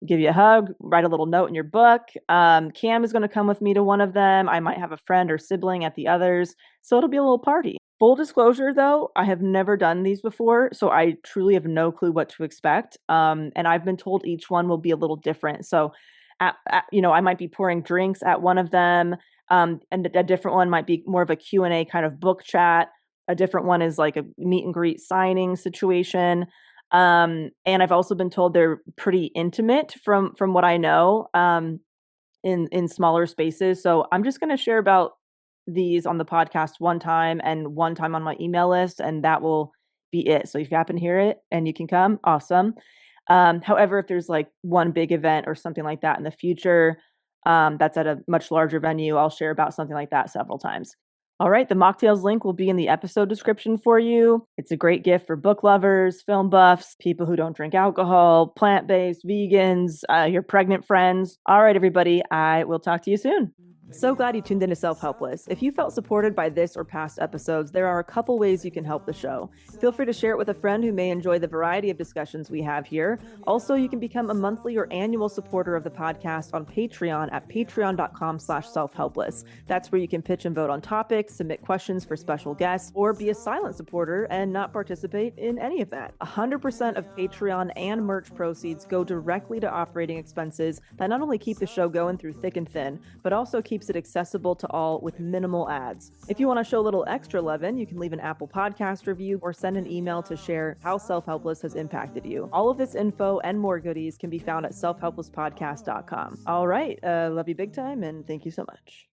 B: give you a hug, write a little note in your book. Cam is going to come with me to one of them. I might have a friend or sibling at the others. So it'll be a little party. Full disclosure, though, I have never done these before, so I truly have no clue what to expect. And I've been told each one will be a little different. So, I might be pouring drinks at one of them, and a different one might be more of a Q&A kind of book chat. A different one is like a meet and greet signing situation. And I've also been told they're pretty intimate from what I know in smaller spaces. So I'm just going to share about these on the podcast one time and one time on my email list, and that will be it. So if you happen to hear it and you can come, awesome. However, if there's like one big event or something like that in the future, that's at a much larger venue, I'll share about something like that several times. All right, the MockTales link will be in the episode description for you. It's a great gift for book lovers, film buffs, people who don't drink alcohol, plant-based, vegans, your pregnant friends. All right, everybody, I will talk to you soon. So glad you tuned into Self-Helpless. If you felt supported by this or past episodes, there are a couple ways you can help the show. Feel free to share it with a friend who may enjoy the variety of discussions we have here. Also, you can become a monthly or annual supporter of the podcast on Patreon at patreon.com/selfhelpless. That's where you can pitch and vote on topics, submit questions for special guests, or be a silent supporter and not participate in any of that. 100% of Patreon and merch proceeds go directly to operating expenses that not only keep the show going through thick and thin, but also keeps it accessible to all with minimal ads. If you want to show a little extra lovin', you can leave an Apple Podcast review or send an email to share how Self-Helpless has impacted you. All of this info and more goodies can be found at selfhelplesspodcast.com. All right, love you big time, and thank you so much.